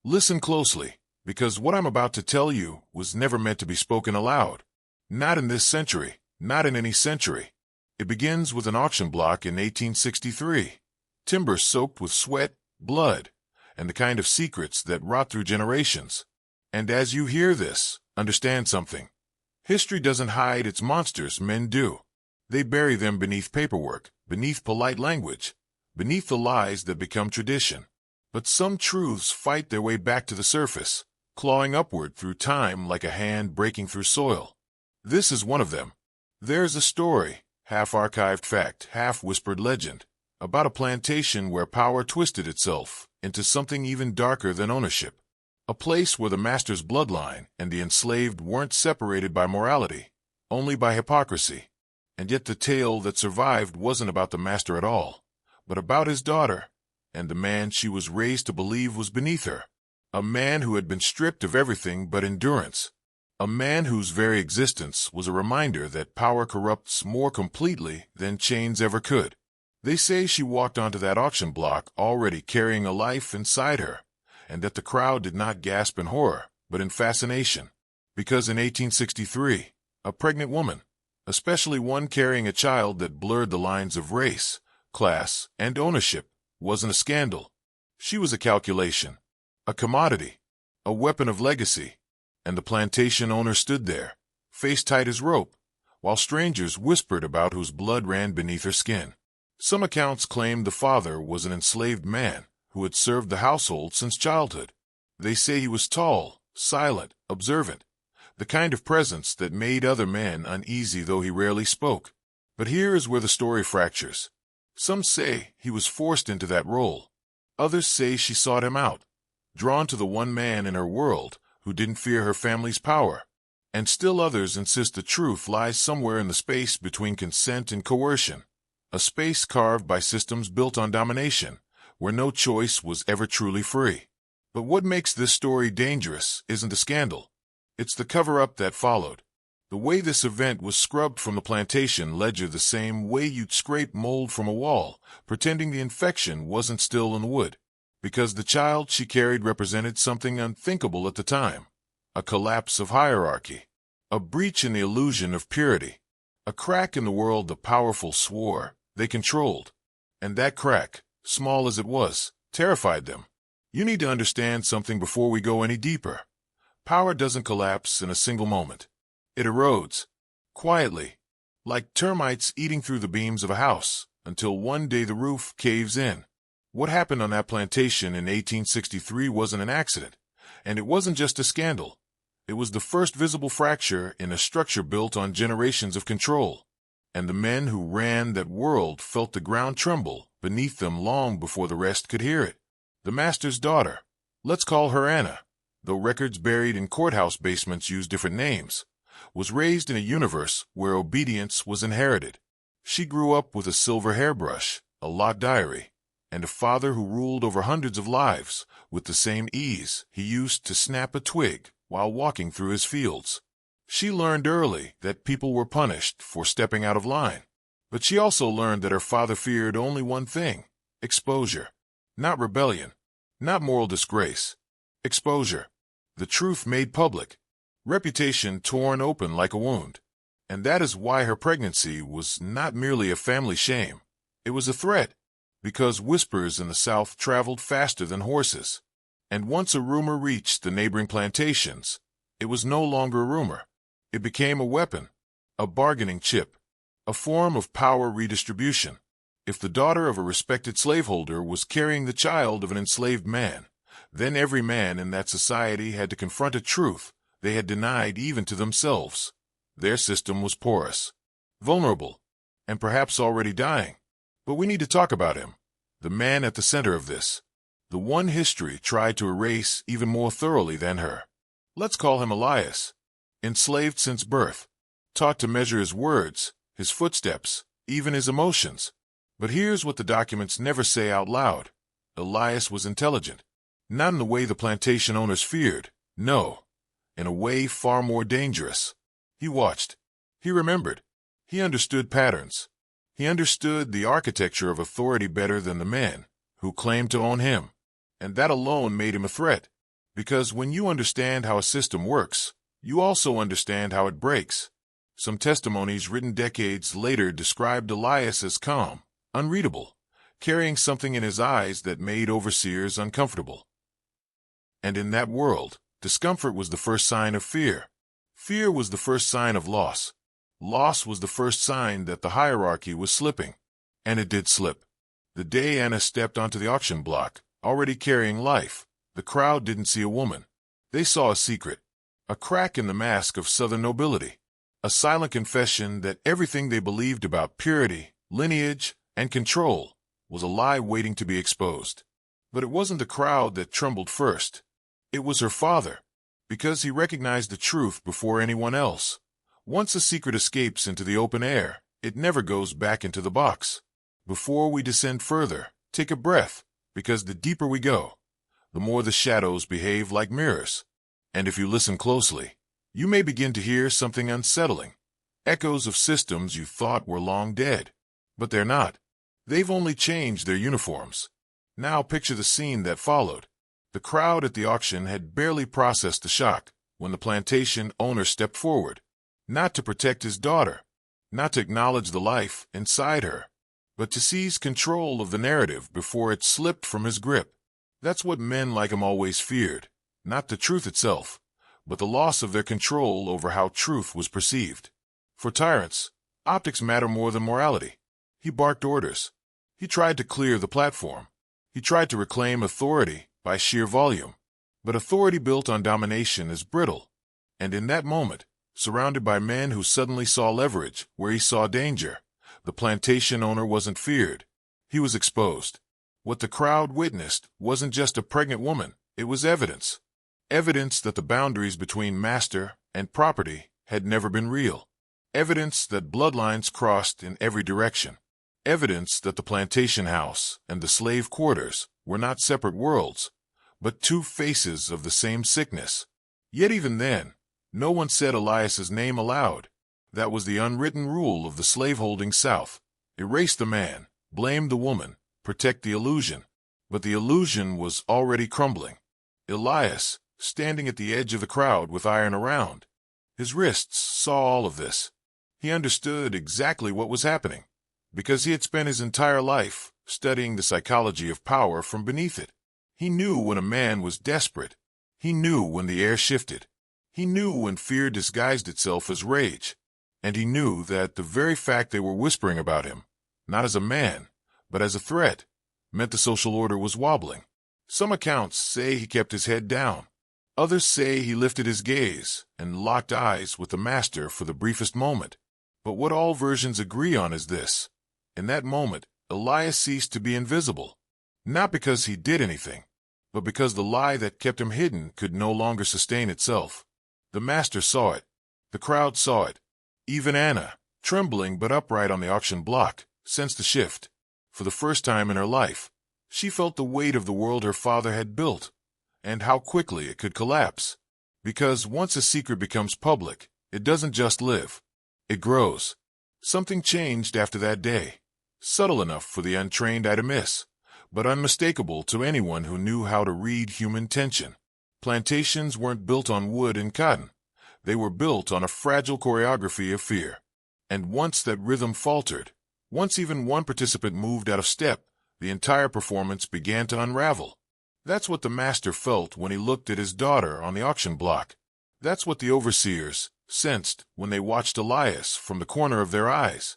Listen closely, because what I'm about to tell you was never meant to be spoken aloud. Not in this century, not in any century. It begins with an auction block in 1863. Timber soaked with sweat, blood, and the kind of secrets that rot through generations. And as you hear this, understand something. History doesn't hide its monsters, men do. They bury them beneath paperwork, beneath polite language, beneath the lies that become tradition. But some truths fight their way back to the surface, clawing upward through time like a hand breaking through soil. This is one of them. There's a story, half-archived fact, half-whispered legend, about a plantation where power twisted itself into something even darker than ownership. A place where the master's bloodline and the enslaved weren't separated by morality, only by hypocrisy. And yet the tale that survived wasn't about the master at all, but about his daughter, and the man she was raised to believe was beneath her. A man who had been stripped of everything but endurance. A man whose very existence was a reminder that power corrupts more completely than chains ever could. They say she walked onto that auction block already carrying a life inside her, and that the crowd did not gasp in horror, but in fascination. Because in 1863, a pregnant woman, especially one carrying a child that blurred the lines of race, class, and ownership, wasn't a scandal. She was a calculation, a commodity, a weapon of legacy, and the plantation owner stood there, face tight as rope, while strangers whispered about whose blood ran beneath her skin. Some accounts claimed the father was an enslaved man who had served the household since childhood. They say he was tall, silent, observant, the kind of presence that made other men uneasy though he rarely spoke. But here is where the story fractures. Some say he was forced into that role. Others say she sought him out, drawn to the one man in her world who didn't fear her family's power. And still others insist the truth lies somewhere in the space between consent and coercion, a space carved by systems built on domination, where no choice was ever truly free. But what makes this story dangerous isn't the scandal. It's the cover-up that followed. The way this event was scrubbed from the plantation ledger the same way you'd scrape mold from a wall, pretending the infection wasn't still in the wood. Because the child she carried represented something unthinkable at the time. A collapse of hierarchy. A breach in the illusion of purity. A crack in the world the powerful swore they controlled. And that crack, small as it was, terrified them. You need to understand something before we go any deeper. Power doesn't collapse in a single moment. It erodes, quietly, like termites eating through the beams of a house, until one day the roof caves in. What happened on that plantation in 1863 wasn't an accident, and it wasn't just a scandal. It was the first visible fracture in a structure built on generations of control. And the men who ran that world felt the ground tremble beneath them long before the rest could hear it. The master's daughter, let's call her Anna, though records buried in courthouse basements use different names, was raised in a universe where obedience was inherited. She grew up with a silver hairbrush, a locked diary, and a father who ruled over hundreds of lives with the same ease he used to snap a twig while walking through his fields. She learned early that people were punished for stepping out of line, but she also learned that her father feared only one thing: exposure. Not rebellion, not moral disgrace. Exposure. The truth made public. Reputation torn open like a wound. And that is why her pregnancy was not merely a family shame. It was a threat, because whispers in the South traveled faster than horses. And once a rumor reached the neighboring plantations, it was no longer a rumor. It became a weapon, a bargaining chip, a form of power redistribution. If the daughter of a respected slaveholder was carrying the child of an enslaved man, then every man in that society had to confront a truth they had denied even to themselves. Their system was porous, vulnerable, and perhaps already dying. But we need to talk about him, the man at the center of this, the one history tried to erase even more thoroughly than her. Let's call him Elias. Enslaved since birth, taught to measure his words, his footsteps, even his emotions. But here's what the documents never say out loud. Elias was intelligent. Not in the way the plantation owners feared, no, in a way far more dangerous. He watched. He remembered. He understood patterns. He understood the architecture of authority better than the men who claimed to own him. And that alone made him a threat. Because when you understand how a system works, you also understand how it breaks. Some testimonies written decades later described Elias as calm, unreadable, carrying something in his eyes that made overseers uncomfortable. And in that world, discomfort was the first sign of fear. Fear was the first sign of loss. Loss was the first sign that the hierarchy was slipping. And it did slip. The day Anna stepped onto the auction block, already carrying life, the crowd didn't see a woman. They saw a secret, a crack in the mask of Southern nobility, a silent confession that everything they believed about purity, lineage, and control was a lie waiting to be exposed. But it wasn't the crowd that trembled first. It was her father, because he recognized the truth before anyone else. Once a secret escapes into the open air, it never goes back into the box. Before we descend further, take a breath, because the deeper we go, the more the shadows behave like mirrors. And if you listen closely, you may begin to hear something unsettling, echoes of systems you thought were long dead. But they're not. They've only changed their uniforms. Now picture the scene that followed. The crowd at the auction had barely processed the shock when the plantation owner stepped forward, not to protect his daughter, not to acknowledge the life inside her, but to seize control of the narrative before it slipped from his grip. That's what men like him always feared, not the truth itself, but the loss of their control over how truth was perceived. For tyrants, optics matter more than morality. He barked orders. He tried to clear the platform. He tried to reclaim authority by sheer volume. But authority built on domination is brittle. And in that moment, surrounded by men who suddenly saw leverage where he saw danger, the plantation owner wasn't feared. He was exposed. What the crowd witnessed wasn't just a pregnant woman. It was evidence. Evidence that the boundaries between master and property had never been real. Evidence that bloodlines crossed in every direction. Evidence that the plantation house and the slave quarters were not separate worlds, but two faces of the same sickness. Yet even then, no one said Elias's name aloud. That was the unwritten rule of the slaveholding South. Erase the man, blame the woman, protect the illusion. But the illusion was already crumbling. Elias, standing at the edge of the crowd with iron around. His wrists saw all of this. He understood exactly what was happening, because he had spent his entire life studying the psychology of power from beneath it. He knew when a man was desperate. He knew when the air shifted. He knew when fear disguised itself as rage. And he knew that the very fact they were whispering about him, not as a man, but as a threat, meant the social order was wobbling. Some accounts say he kept his head down. Others say he lifted his gaze and locked eyes with the master for the briefest moment. But what all versions agree on is this. In that moment, Elias ceased to be invisible. Not because he did anything, but because the lie that kept him hidden could no longer sustain itself. The master saw it. The crowd saw it. Even Anna, trembling but upright on the auction block, sensed the shift. For the first time in her life, she felt the weight of the world her father had built, and how quickly it could collapse. Because once a secret becomes public, it doesn't just live. It grows. Something changed after that day. Subtle enough for the untrained eye to miss, but unmistakable to anyone who knew how to read human tension. Plantations weren't built on wood and cotton. They were built on a fragile choreography of fear. And once that rhythm faltered, once even one participant moved out of step, the entire performance began to unravel. That's what the master felt when he looked at his daughter on the auction block. That's what the overseers sensed when they watched Elias from the corner of their eyes.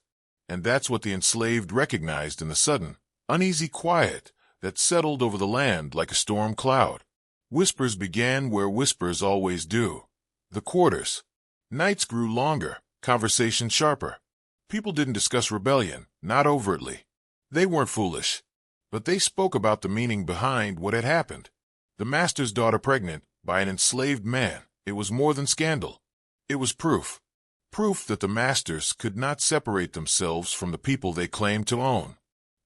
And that's what the enslaved recognized in the sudden, uneasy quiet that settled over the land like a storm cloud. Whispers began where whispers always do. The quarters. Nights grew longer, conversation sharper. People didn't discuss rebellion, not overtly. They weren't foolish. But they spoke about the meaning behind what had happened. The master's daughter pregnant by an enslaved man. It was more than scandal. It was proof. Proof that the masters could not separate themselves from the people they claimed to own.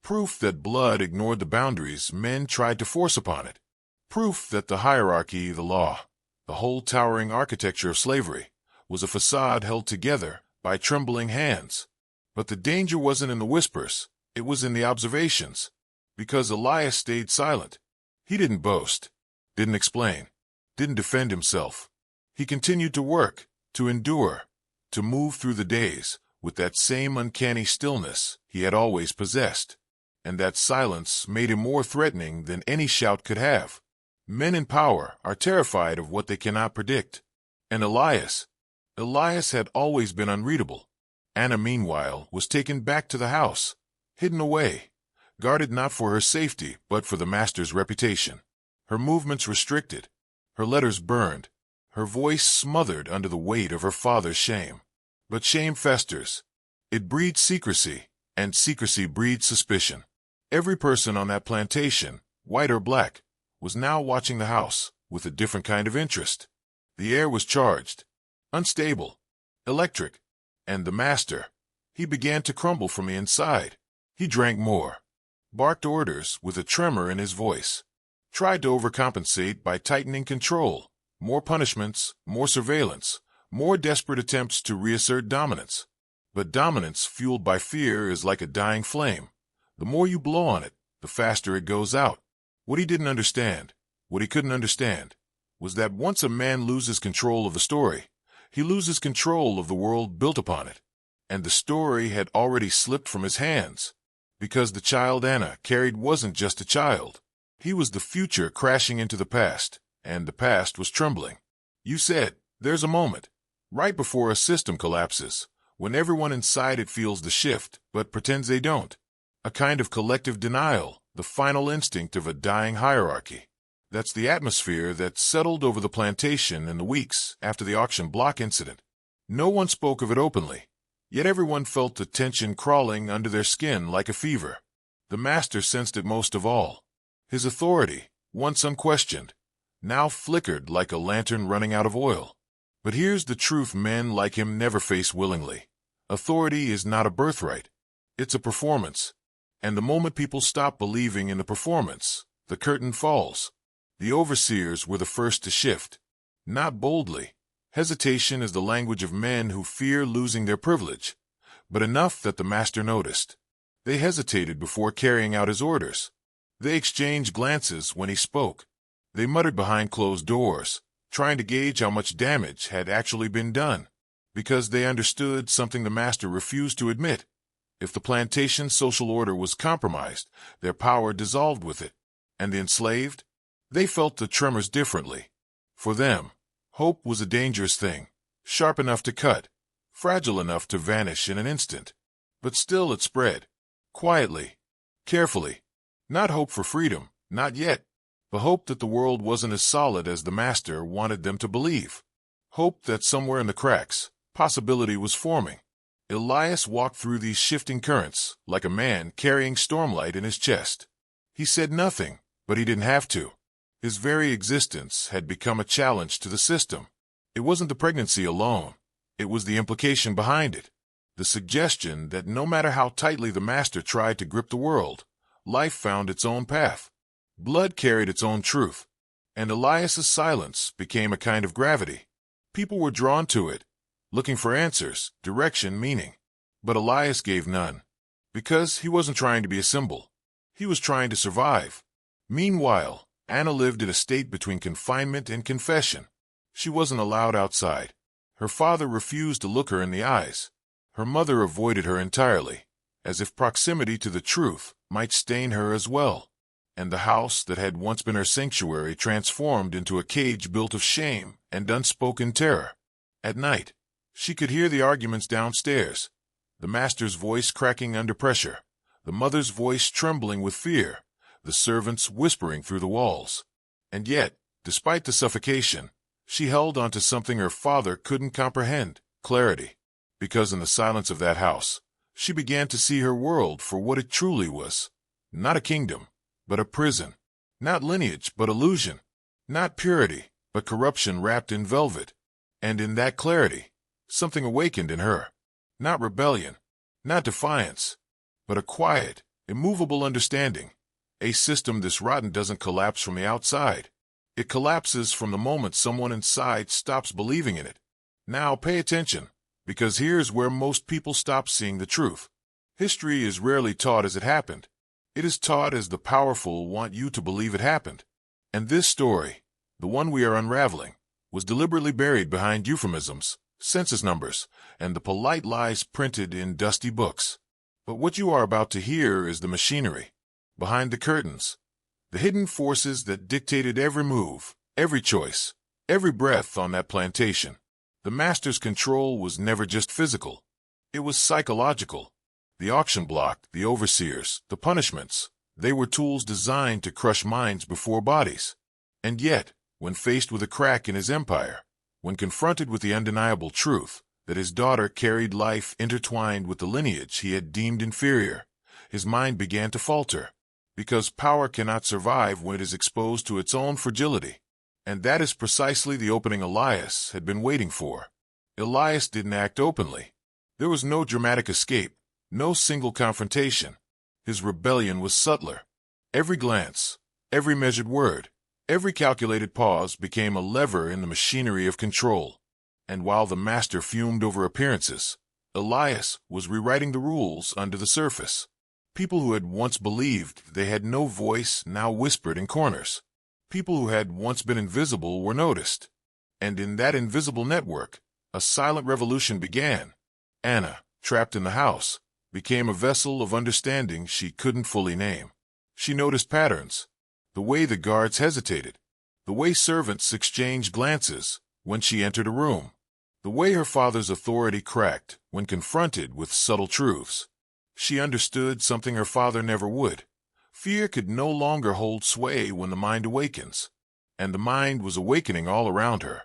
Proof that blood ignored the boundaries men tried to force upon it. Proof that the hierarchy, the law, the whole towering architecture of slavery, was a facade held together by trembling hands. But the danger wasn't in the whispers, it was in the observations. Because Elias stayed silent. He didn't boast, didn't explain. didn't defend himself. He continued to work, to endure, to move through the days with that same uncanny stillness he had always possessed. And that silence made him more threatening than any shout could have. Men in power are terrified of what they cannot predict. And Elias had always been unreadable. Anna, meanwhile, was taken back to the house, hidden away, guarded not for her safety but for the master's reputation. Her movements restricted, her letters burned, her voice smothered under the weight of her father's shame. But shame festers. It breeds secrecy, and secrecy breeds suspicion. Every person on that plantation, white or black, was now watching the house with a different kind of interest. The air was charged, unstable, electric, and the master, he began to crumble from the inside. He drank more, barked orders with a tremor in his voice, tried to overcompensate by tightening control, more punishments, more surveillance, more desperate attempts to reassert dominance. But dominance fueled by fear is like a dying flame. The more you blow on it, the faster it goes out. What he didn't understand, what he couldn't understand, was that once a man loses control of the story, he loses control of the world built upon it. And the story had already slipped from his hands, because the child Anna carried wasn't just a child. He was the future crashing into the past, and the past was trembling. You said, there's a moment, right before a system collapses, when everyone inside it feels the shift, but pretends they don't. A kind of collective denial, the final instinct of a dying hierarchy. That's the atmosphere that settled over the plantation in the weeks after the auction block incident. No one spoke of it openly, yet everyone felt the tension crawling under their skin like a fever. The master sensed it most of all. His authority, once unquestioned, now flickered like a lantern running out of oil. But here's the truth men like him never face willingly. Authority is not a birthright. It's a performance. And the moment people stop believing in the performance, the curtain falls. The overseers were the first to shift. Not boldly. Hesitation is the language of men who fear losing their privilege, but enough that the master noticed. They hesitated before carrying out his orders. They exchanged glances when he spoke. They muttered behind closed doors, trying to gauge how much damage had actually been done, because they understood something the master refused to admit. If the plantation's social order was compromised, their power dissolved with it. And the enslaved? They felt the tremors differently. For them, hope was a dangerous thing, sharp enough to cut, fragile enough to vanish in an instant. But still it spread, quietly, carefully. Not hope for freedom, not yet, but hope that the world wasn't as solid as the master wanted them to believe. Hope that somewhere in the cracks, possibility was forming. Elias walked through these shifting currents like a man carrying stormlight in his chest. He said nothing, but he didn't have to. His very existence had become a challenge to the system. It wasn't the pregnancy alone. It was the implication behind it. The suggestion that no matter how tightly the master tried to grip the world, life found its own path. Blood carried its own truth. And Elias's silence became a kind of gravity. People were drawn to it, looking for answers, direction, meaning. But Elias gave none. Because he wasn't trying to be a symbol. He was trying to survive. Meanwhile, Anna lived in a state between confinement and confession. She wasn't allowed outside. Her father refused to look her in the eyes. Her mother avoided her entirely, as if proximity to the truth might stain her as well. And the house that had once been her sanctuary transformed into a cage built of shame and unspoken terror. At night, she could hear the arguments downstairs, the master's voice cracking under pressure, the mother's voice trembling with fear, the servants whispering through the walls. And yet, despite the suffocation, she held on to something her father couldn't comprehend, clarity. Because in the silence of that house, she began to see her world for what it truly was. Not a kingdom, but a prison. Not lineage, but illusion. Not purity, but corruption wrapped in velvet. And in that clarity, something awakened in her. Not rebellion, not defiance, but a quiet, immovable understanding. A system this rotten doesn't collapse from the outside. It collapses from the moment someone inside stops believing in it. Now pay attention, because here's where most people stop seeing the truth. History is rarely taught as it happened. It is taught as the powerful want you to believe it happened. And this story, the one we are unraveling, was deliberately buried behind euphemisms, census numbers, and the polite lies printed in dusty books. But what you are about to hear is the machinery behind the curtains, the hidden forces that dictated every move, every choice, every breath on that plantation. The master's control was never just physical. It was psychological. The auction block, the overseers, the punishments, they were tools designed to crush minds before bodies. And yet, when faced with a crack in his empire, when confronted with the undeniable truth that his daughter carried life intertwined with the lineage he had deemed inferior, his mind began to falter, because power cannot survive when it is exposed to its own fragility. And that is precisely the opening Elias had been waiting for. Elias didn't act openly. There was no dramatic escape, no single confrontation. His rebellion was subtler. Every glance, every measured word, every calculated pause became a lever in the machinery of control. And while the master fumed over appearances, Elias was rewriting the rules under the surface. People who had once believed they had no voice now whispered in corners. People who had once been invisible were noticed. And in that invisible network, a silent revolution began. Anna, trapped in the house, became a vessel of understanding she couldn't fully name. She noticed patterns. The way the guards hesitated. The way servants exchanged glances when she entered a room. The way her father's authority cracked when confronted with subtle truths. She understood something her father never would. Fear could no longer hold sway when the mind awakens. And the mind was awakening all around her.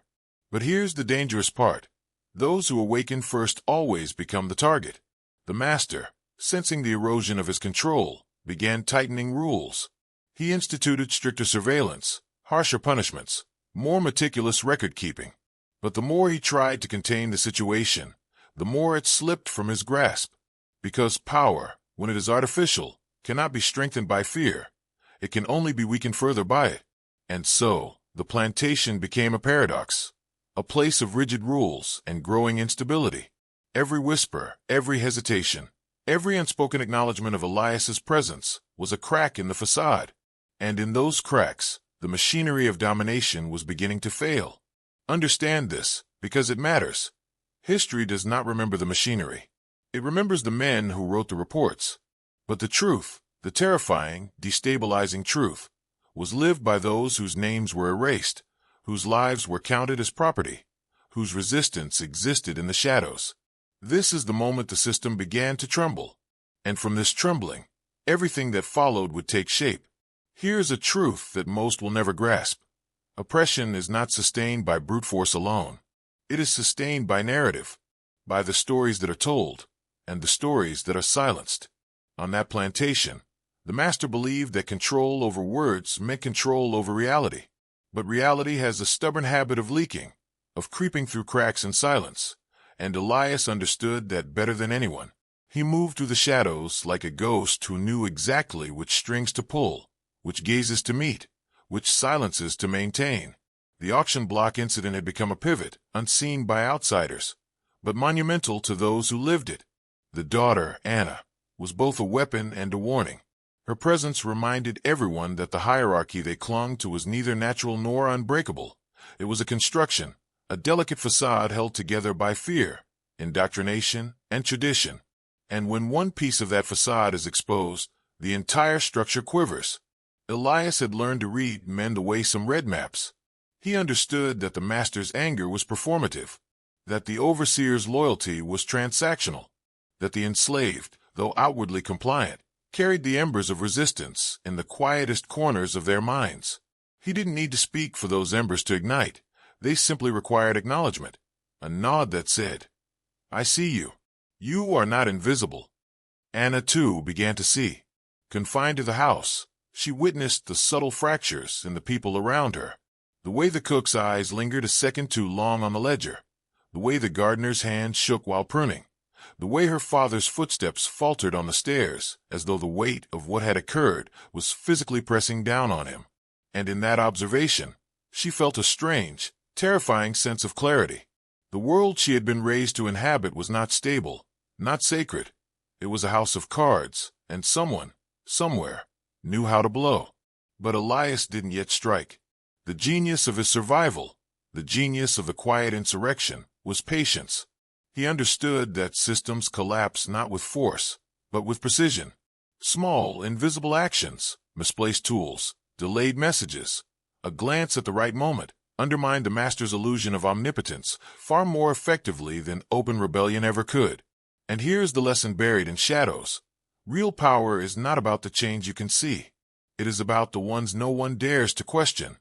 But here's the dangerous part. Those who awaken first always become the target. The master, sensing the erosion of his control, began tightening rules. He instituted stricter surveillance, harsher punishments, more meticulous record-keeping. But the more he tried to contain the situation, the more it slipped from his grasp. Because power, when it is artificial, cannot be strengthened by fear. It can only be weakened further by it. And so, the plantation became a paradox, a place of rigid rules and growing instability. Every whisper, every hesitation, every unspoken acknowledgement of Elias's presence was a crack in the facade. And in those cracks, the machinery of domination was beginning to fail. Understand this, because it matters. History does not remember the machinery. It remembers the men who wrote the reports. But the truth, the terrifying, destabilizing truth, was lived by those whose names were erased, whose lives were counted as property, whose resistance existed in the shadows. This is the moment the system began to tremble. And from this trembling, everything that followed would take shape. Here's a truth that most will never grasp. Oppression is not sustained by brute force alone. It is sustained by narrative, by the stories that are told, and the stories that are silenced. On that plantation, the master believed that control over words meant control over reality. But reality has a stubborn habit of leaking, of creeping through cracks in silence. And Elias understood that better than anyone. He moved through the shadows like a ghost who knew exactly which strings to pull, which gazes to meet, which silences to maintain. The auction block incident had become a pivot, unseen by outsiders, but monumental to those who lived it. The daughter, Anna, was both a weapon and a warning. Her presence reminded everyone that the hierarchy they clung to was neither natural nor unbreakable. It was a construction, a delicate facade held together by fear, indoctrination, and tradition. And when one piece of that facade is exposed, the entire structure quivers. Elias had learned to read men the way some read maps. He understood that the master's anger was performative, that the overseer's loyalty was transactional, that the enslaved, though outwardly compliant, carried the embers of resistance in the quietest corners of their minds. He didn't need to speak for those embers to ignite. They simply required acknowledgement, a nod that said, "I see you. You are not invisible." Anna, too, began to see. Confined to the house, she witnessed the subtle fractures in the people around her. The way the cook's eyes lingered a second too long on the ledger. The way the gardener's hand shook while pruning. The way her father's footsteps faltered on the stairs, as though the weight of what had occurred was physically pressing down on him. And in that observation, she felt a strange, terrifying sense of clarity. The world she had been raised to inhabit was not stable, not sacred. It was a house of cards, and someone, somewhere, knew how to blow. But Elias didn't yet strike. The genius of his survival, the genius of the quiet insurrection, was patience. He understood that systems collapse not with force, but with precision. Small, invisible actions, misplaced tools, delayed messages, a glance at the right moment, undermined the master's illusion of omnipotence far more effectively than open rebellion ever could. And here's the lesson buried in shadows. Real power is not about the change you can see. It is about the ones no one dares to question,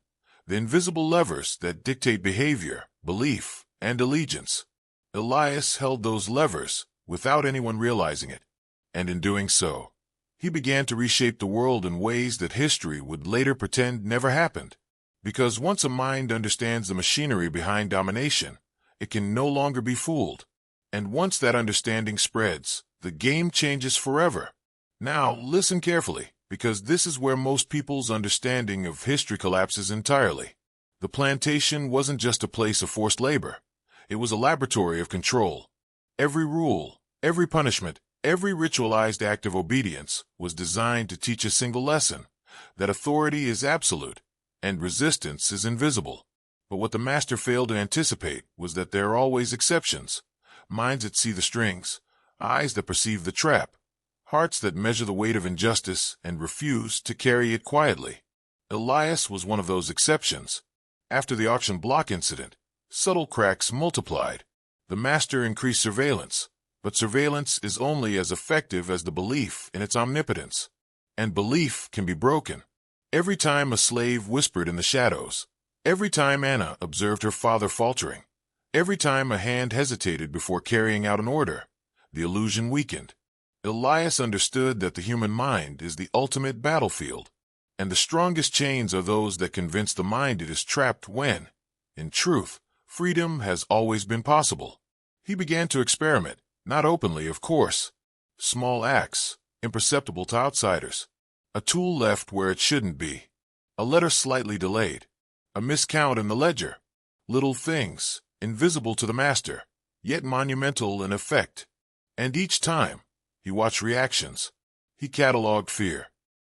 the invisible levers that dictate behavior, belief, and allegiance. Elias held those levers without anyone realizing it, and in doing so, he began to reshape the world in ways that history would later pretend never happened. Because once a mind understands the machinery behind domination, it can no longer be fooled. And once that understanding spreads, the game changes forever. Now, listen carefully, because this is where most people's understanding of history collapses entirely. The plantation wasn't just a place of forced labor. It was a laboratory of control. Every rule, every punishment, every ritualized act of obedience was designed to teach a single lesson, that authority is absolute and resistance is invisible. But what the master failed to anticipate was that there are always exceptions. Minds that see the strings, eyes that perceive the trap, hearts that measure the weight of injustice and refuse to carry it quietly. Elias was one of those exceptions. After the auction block incident, subtle cracks multiplied. The master increased surveillance, but surveillance is only as effective as the belief in its omnipotence. And belief can be broken. Every time a slave whispered in the shadows, every time Anna observed her father faltering, every time a hand hesitated before carrying out an order, the illusion weakened. Elias understood that the human mind is the ultimate battlefield, and the strongest chains are those that convince the mind it is trapped when, in truth, freedom has always been possible. He began to experiment, not openly, of course. Small acts, imperceptible to outsiders. A tool left where it shouldn't be. A letter slightly delayed. A miscount in the ledger. Little things, invisible to the master, yet monumental in effect. And each time, he watched reactions. He cataloged fear.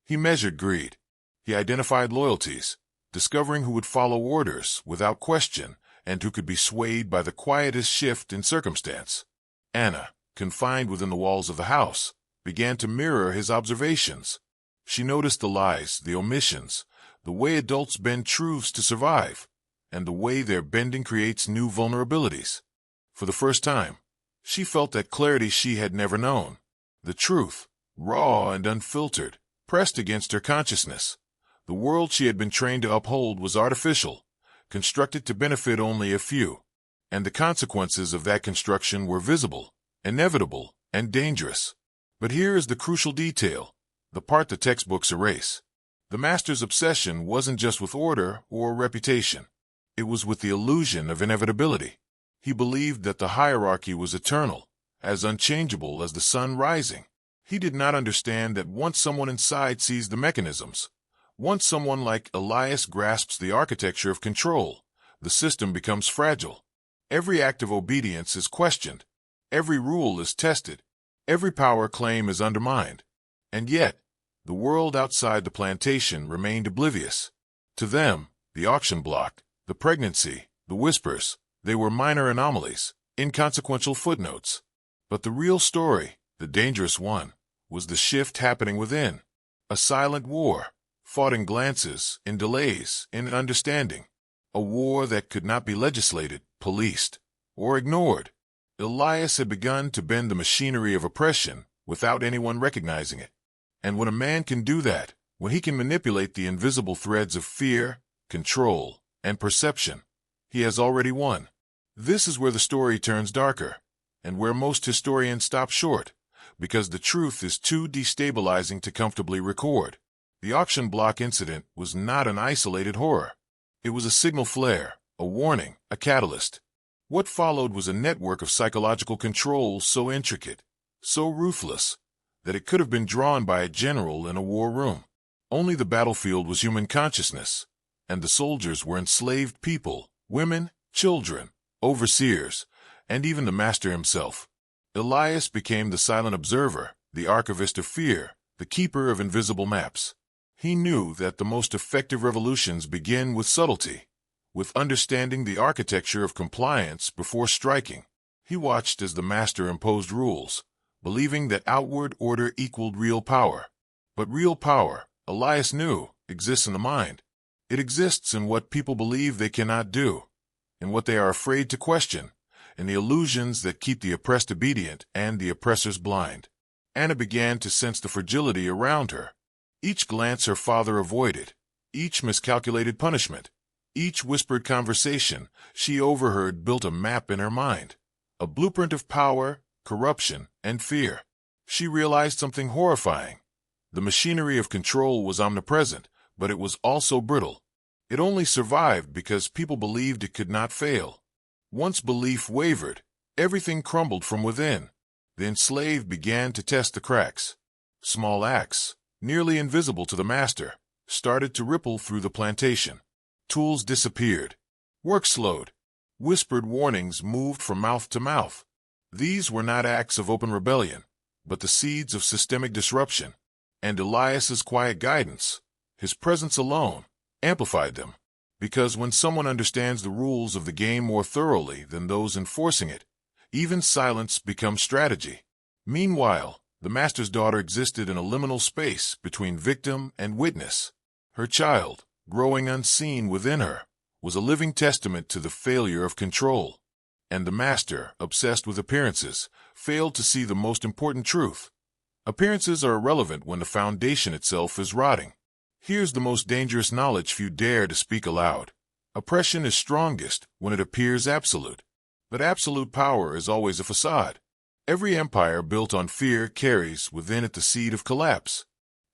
He measured greed. He identified loyalties, discovering who would follow orders without question and who could be swayed by the quietest shift in circumstance. Anna, confined within the walls of the house, began to mirror his observations. She noticed the lies, the omissions, the way adults bend truths to survive, and the way their bending creates new vulnerabilities. For the first time, she felt that clarity she had never known. The truth, raw and unfiltered, pressed against her consciousness. The world she had been trained to uphold was artificial, constructed to benefit only a few, and the consequences of that construction were visible, inevitable, and dangerous. But here is the crucial detail. The part the textbooks erase. The master's obsession wasn't just with order or reputation. It was with the illusion of inevitability. He believed that the hierarchy was eternal, as unchangeable as the sun rising. He did not understand that once someone inside sees the mechanisms, once someone like Elias grasps the architecture of control, the system becomes fragile. Every act of obedience is questioned. Every rule is tested. Every power claim is undermined. And yet, the world outside the plantation remained oblivious. To them, the auction block, the pregnancy, the whispers, they were minor anomalies, inconsequential footnotes. But the real story, the dangerous one, was the shift happening within. A silent war, fought in glances, in delays, in understanding. A war that could not be legislated, policed, or ignored. Elias had begun to bend the machinery of oppression without anyone recognizing it. And when a man can do that, when he can manipulate the invisible threads of fear, control, and perception, he has already won. This is where the story turns darker, and where most historians stop short, because the truth is too destabilizing to comfortably record. The auction block incident was not an isolated horror. It was a signal flare, a warning, a catalyst. What followed was a network of psychological control so intricate, so ruthless, that it could have been drawn by a general in a war room. Only the battlefield was human consciousness, and the soldiers were enslaved people, women, children, overseers, and even the master himself. Elias became the silent observer, the archivist of fear, the keeper of invisible maps. He knew that the most effective revolutions begin with subtlety, with understanding the architecture of compliance before striking. He watched as the master imposed rules, believing that outward order equaled real power. But real power, Elias knew, exists in the mind. It exists in what people believe they cannot do, in what they are afraid to question, in the illusions that keep the oppressed obedient and the oppressors blind. Anna began to sense the fragility around her. Each glance her father avoided, each miscalculated punishment, each whispered conversation she overheard built a map in her mind, a blueprint of power, corruption, and fear. She realized something horrifying. The machinery of control was omnipresent, but it was also brittle. It only survived because people believed it could not fail. Once belief wavered, everything crumbled from within. The enslaved began to test the cracks. Small acts, nearly invisible to the master, started to ripple through the plantation. Tools disappeared. Work slowed. Whispered warnings moved from mouth to mouth. These were not acts of open rebellion, but the seeds of systemic disruption. And Elias's quiet guidance, his presence alone, amplified them. Because when someone understands the rules of the game more thoroughly than those enforcing it, even silence becomes strategy. Meanwhile, the master's daughter existed in a liminal space between victim and witness. Her child, growing unseen within her, was a living testament to the failure of control. And the master, obsessed with appearances, failed to see the most important truth. Appearances are irrelevant when the foundation itself is rotting. Here's the most dangerous knowledge few dare to speak aloud. Oppression is strongest when it appears absolute. But absolute power is always a facade. Every empire built on fear carries within it the seed of collapse.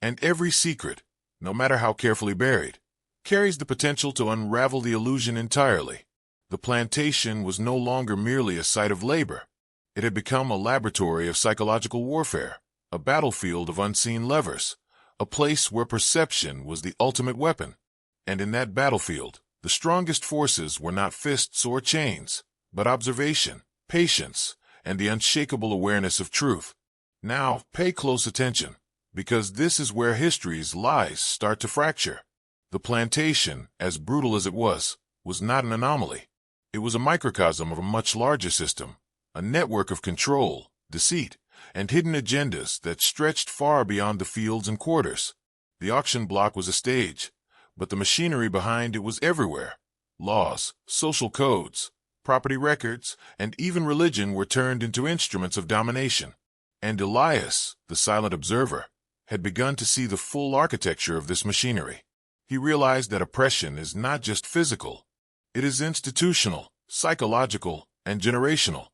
And every secret, no matter how carefully buried, carries the potential to unravel the illusion entirely. The plantation was no longer merely a site of labor. It had become a laboratory of psychological warfare, a battlefield of unseen levers, a place where perception was the ultimate weapon. And in that battlefield, the strongest forces were not fists or chains, but observation, patience, and the unshakable awareness of truth. Now, pay close attention, because this is where history's lies start to fracture. The plantation, as brutal as it was not an anomaly. It was a microcosm of a much larger system, a network of control, deceit, and hidden agendas that stretched far beyond the fields and quarters. The auction block was a stage, but the machinery behind it was everywhere. Laws, social codes, property records, and even religion were turned into instruments of domination. And Elias, the silent observer, had begun to see the full architecture of this machinery. He realized that oppression is not just physical. It is institutional, psychological, and generational.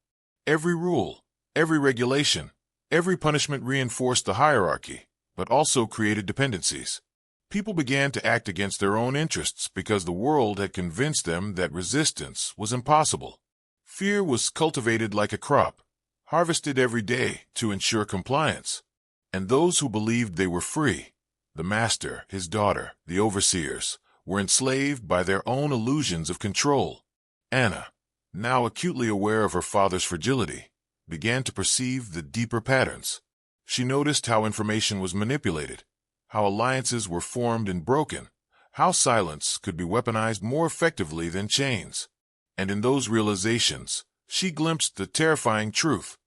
Every rule, every regulation, every punishment reinforced the hierarchy, but also created dependencies. People began to act against their own interests because the world had convinced them that resistance was impossible. Fear was cultivated like a crop, harvested every day to ensure compliance. And those who believed they were free, the master, his daughter, the overseers, were enslaved by their own illusions of control. Anna, now acutely aware of her father's fragility, began to perceive the deeper patterns. She noticed how information was manipulated, how alliances were formed and broken, how silence could be weaponized more effectively than chains. And in those realizations, she glimpsed the terrifying truth.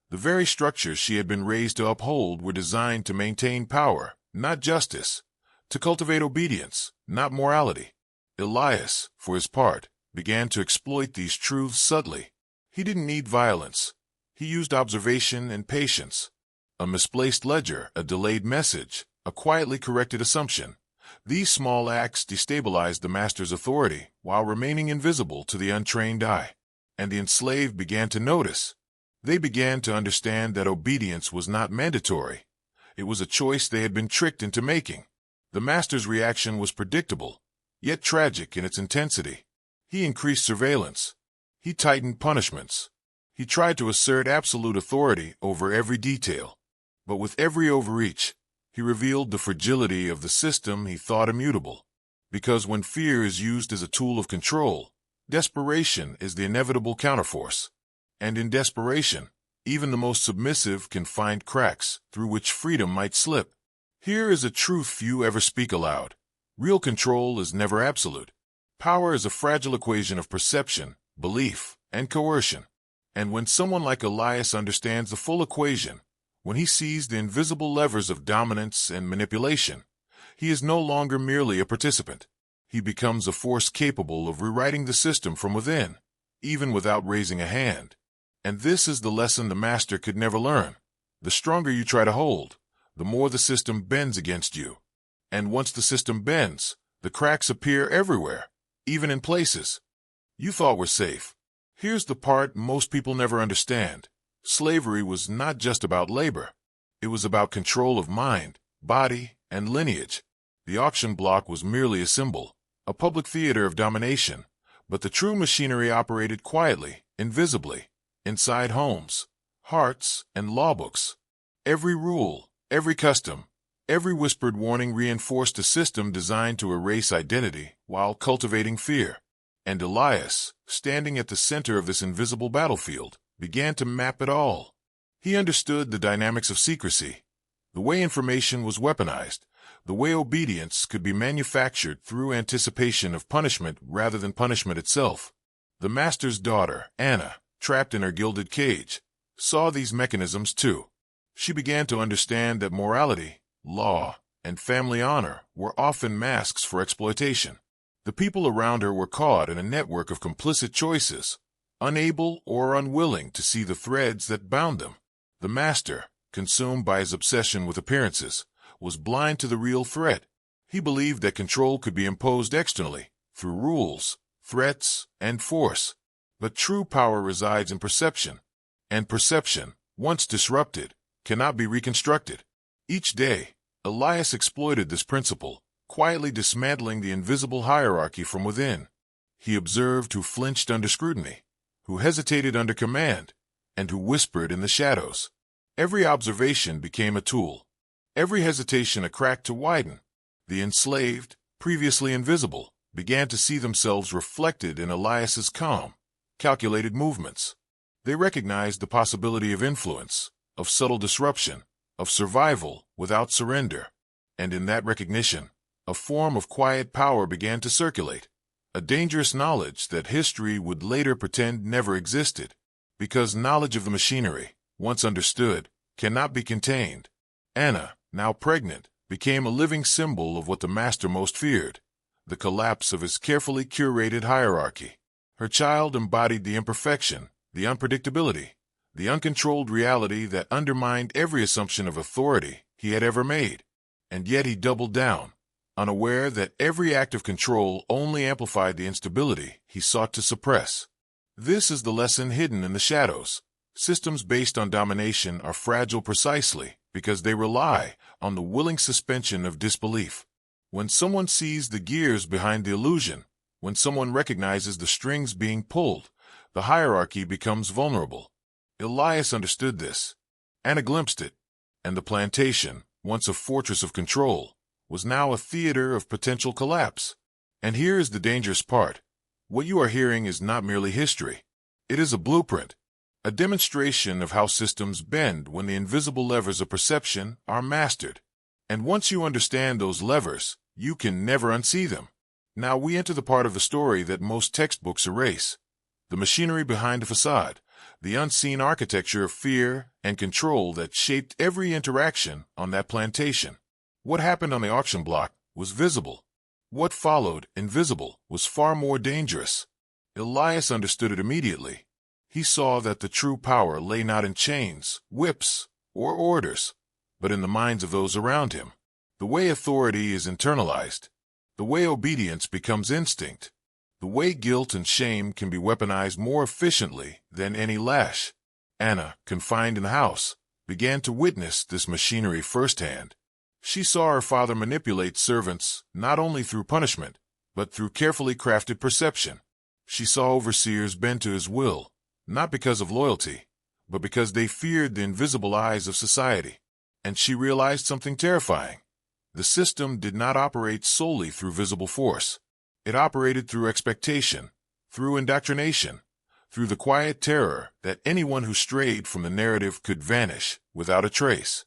The very structures she had been raised to uphold were designed to maintain power, not justice, to cultivate obedience, not morality. Elias, for his part, began to exploit these truths subtly. He didn't need violence. He used observation and patience. A misplaced ledger, a delayed message, a quietly corrected assumption. These small acts destabilized the master's authority while remaining invisible to the untrained eye. And the enslaved began to notice. They began to understand that obedience was not mandatory. It was a choice they had been tricked into making. The master's reaction was predictable, yet tragic in its intensity. He increased surveillance. He tightened punishments. He tried to assert absolute authority over every detail. But with every overreach, he revealed the fragility of the system he thought immutable. Because when fear is used as a tool of control, desperation is the inevitable counterforce. And in desperation, even the most submissive can find cracks through which freedom might slip. Here is a truth few ever speak aloud. Real control is never absolute. Power is a fragile equation of perception, belief, and coercion. And when someone like Elias understands the full equation, when he sees the invisible levers of dominance and manipulation, he is no longer merely a participant. He becomes a force capable of rewriting the system from within, even without raising a hand. And this is the lesson the master could never learn. The stronger you try to hold, the more the system bends against you. And once the system bends, the cracks appear everywhere, even in places you thought were safe. Here's the part most people never understand. Slavery was not just about labor. It was about control of mind, body, and lineage. The auction block was merely a symbol, a public theater of domination, but the true machinery operated quietly, invisibly, inside homes, hearts, and law books. Every rule, every custom, every whispered warning reinforced a system designed to erase identity while cultivating fear. And Elias, standing at the center of this invisible battlefield, began to map it all. He understood the dynamics of secrecy, the way information was weaponized, the way obedience could be manufactured through anticipation of punishment rather than punishment itself. The master's daughter, Anna, trapped in her gilded cage, saw these mechanisms too. She began to understand that morality, law, and family honor were often masks for exploitation. The people around her were caught in a network of complicit choices, unable or unwilling to see the threads that bound them. The master, consumed by his obsession with appearances, was blind to the real threat. He believed that control could be imposed externally, through rules, threats, and force. But true power resides in perception, and perception, once disrupted, cannot be reconstructed. Each day, Elias exploited this principle, quietly dismantling the invisible hierarchy from within. He observed who flinched under scrutiny, who hesitated under command, and who whispered in the shadows. Every observation became a tool, every hesitation a crack to widen. The enslaved, previously invisible, began to see themselves reflected in Elias's calm, calculated movements. They recognized the possibility of influence, of subtle disruption, of survival without surrender. And in that recognition, a form of quiet power began to circulate, a dangerous knowledge that history would later pretend never existed, because knowledge of the machinery, once understood, cannot be contained. Anna, now pregnant, became a living symbol of what the master most feared, the collapse of his carefully curated hierarchy. Her child embodied the imperfection, the unpredictability, the uncontrolled reality that undermined every assumption of authority he had ever made. And yet he doubled down, unaware that every act of control only amplified the instability he sought to suppress. This is the lesson hidden in the shadows. Systems based on domination are fragile precisely because they rely on the willing suspension of disbelief. When someone sees the gears behind the illusion, when someone recognizes the strings being pulled, the hierarchy becomes vulnerable. Elias understood this. Anna glimpsed it, and the plantation, once a fortress of control, was now a theater of potential collapse. And here is the dangerous part. What you are hearing is not merely history. It is a blueprint, a demonstration of how systems bend when the invisible levers of perception are mastered. And once you understand those levers, you can never unsee them. Now we enter the part of the story that most textbooks erase. The machinery behind the facade, the unseen architecture of fear and control that shaped every interaction on that plantation. What happened on the auction block was visible. What followed, invisible, was far more dangerous. Elias understood it immediately. He saw that the true power lay not in chains, whips, or orders, but in the minds of those around him. The way authority is internalized, the way obedience becomes instinct, the way guilt and shame can be weaponized more efficiently than any lash. Anna, confined in the house, began to witness this machinery firsthand. She saw her father manipulate servants not only through punishment, but through carefully crafted perception. She saw overseers bend to his will, not because of loyalty, but because they feared the invisible eyes of society. And she realized something terrifying. The system did not operate solely through visible force. It operated through expectation, through indoctrination, through the quiet terror that anyone who strayed from the narrative could vanish without a trace.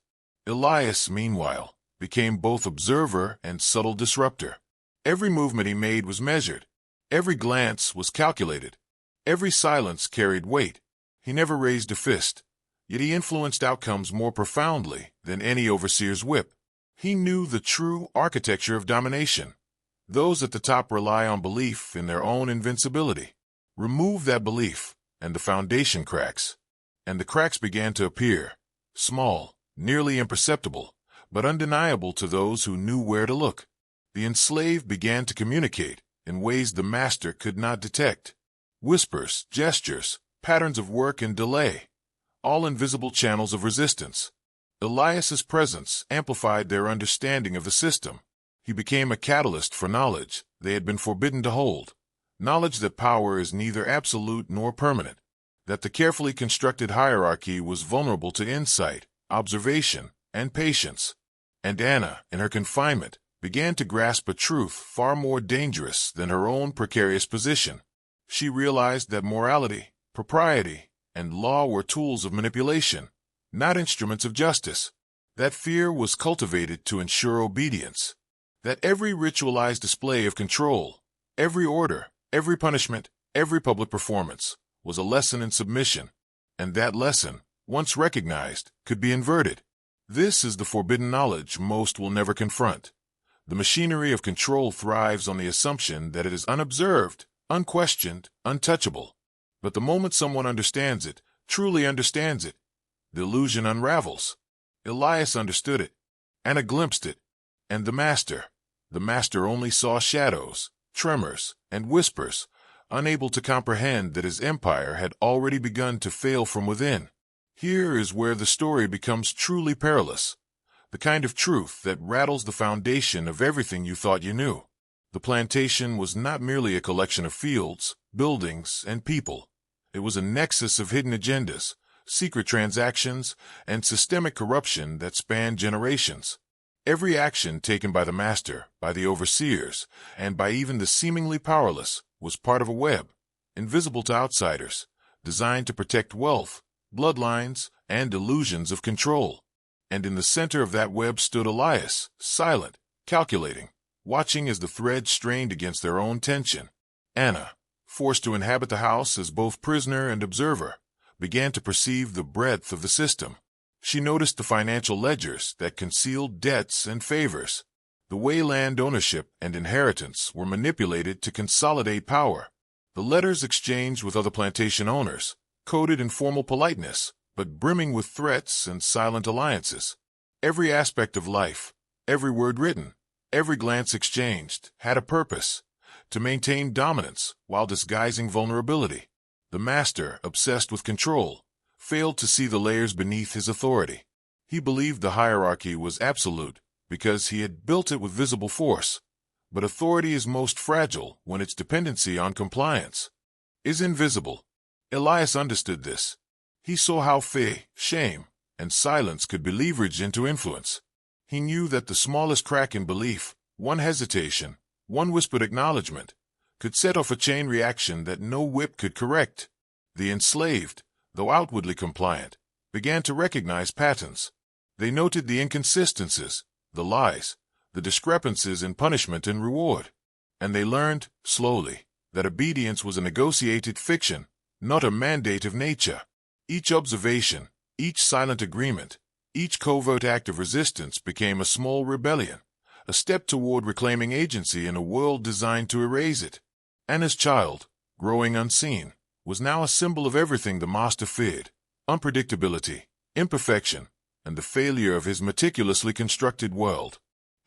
Elias, meanwhile, became both observer and subtle disruptor. Every movement he made was measured. Every glance was calculated. Every silence carried weight. He never raised a fist, yet he influenced outcomes more profoundly than any overseer's whip. He knew the true architecture of domination. Those at the top rely on belief in their own invincibility. Remove that belief, and the foundation cracks. And the cracks began to appear, small, nearly imperceptible, but undeniable to those who knew where to look. The enslaved began to communicate in ways the master could not detect. Whispers, gestures, patterns of work and delay, all invisible channels of resistance. Elias's presence amplified their understanding of the system. He became a catalyst for knowledge they had been forbidden to hold. Knowledge that power is neither absolute nor permanent, that the carefully constructed hierarchy was vulnerable to insight, observation, and patience. And Anna, in her confinement, began to grasp a truth far more dangerous than her own precarious position. She realized that morality, propriety, and law were tools of manipulation, not instruments of justice. That fear was cultivated to ensure obedience. That every ritualized display of control, every order, every punishment, every public performance, was a lesson in submission. And that lesson, once recognized, could be inverted. This is the forbidden knowledge most will never confront. The machinery of control thrives on the assumption that it is unobserved, unquestioned, untouchable. But the moment someone understands it, truly understands it, the illusion unravels. Elias understood it. Anna glimpsed it. And the master only saw shadows, tremors, and whispers, unable to comprehend that his empire had already begun to fail from within. Here is where the story becomes truly perilous. The kind of truth that rattles the foundation of everything you thought you knew. The plantation was not merely a collection of fields, buildings, and people. It was a nexus of hidden agendas, secret transactions, and systemic corruption that spanned generations. Every action taken by the master, by the overseers, and by even the seemingly powerless was part of a web, invisible to outsiders, designed to protect wealth, bloodlines, and illusions of control. And in the center of that web stood Elias, silent, calculating, watching as the threads strained against their own tension. Anna, forced to inhabit the house as both prisoner and observer, began to perceive the breadth of the system. She noticed the financial ledgers that concealed debts and favors, the way land ownership and inheritance were manipulated to consolidate power, the letters exchanged with other plantation owners, coded in formal politeness, but brimming with threats and silent alliances. Every aspect of life, every word written, every glance exchanged, had a purpose: to maintain dominance while disguising vulnerability. The master, obsessed with control, failed to see the layers beneath his authority. He believed the hierarchy was absolute because he had built it with visible force. But authority is most fragile when its dependency on compliance is invisible. Elias understood this. He saw how fear, shame, and silence could be leveraged into influence. He knew that the smallest crack in belief, one hesitation, one whispered acknowledgement, could set off a chain reaction that no whip could correct. The enslaved, though outwardly compliant, began to recognize patterns. They noted the inconsistencies, the lies, the discrepancies in punishment and reward. And they learned, slowly, that obedience was a negotiated fiction, not a mandate of nature. Each observation, each silent agreement, each covert act of resistance became a small rebellion, a step toward reclaiming agency in a world designed to erase it. Anna's child, growing unseen, was now a symbol of everything the master feared: unpredictability, imperfection, and the failure of his meticulously constructed world.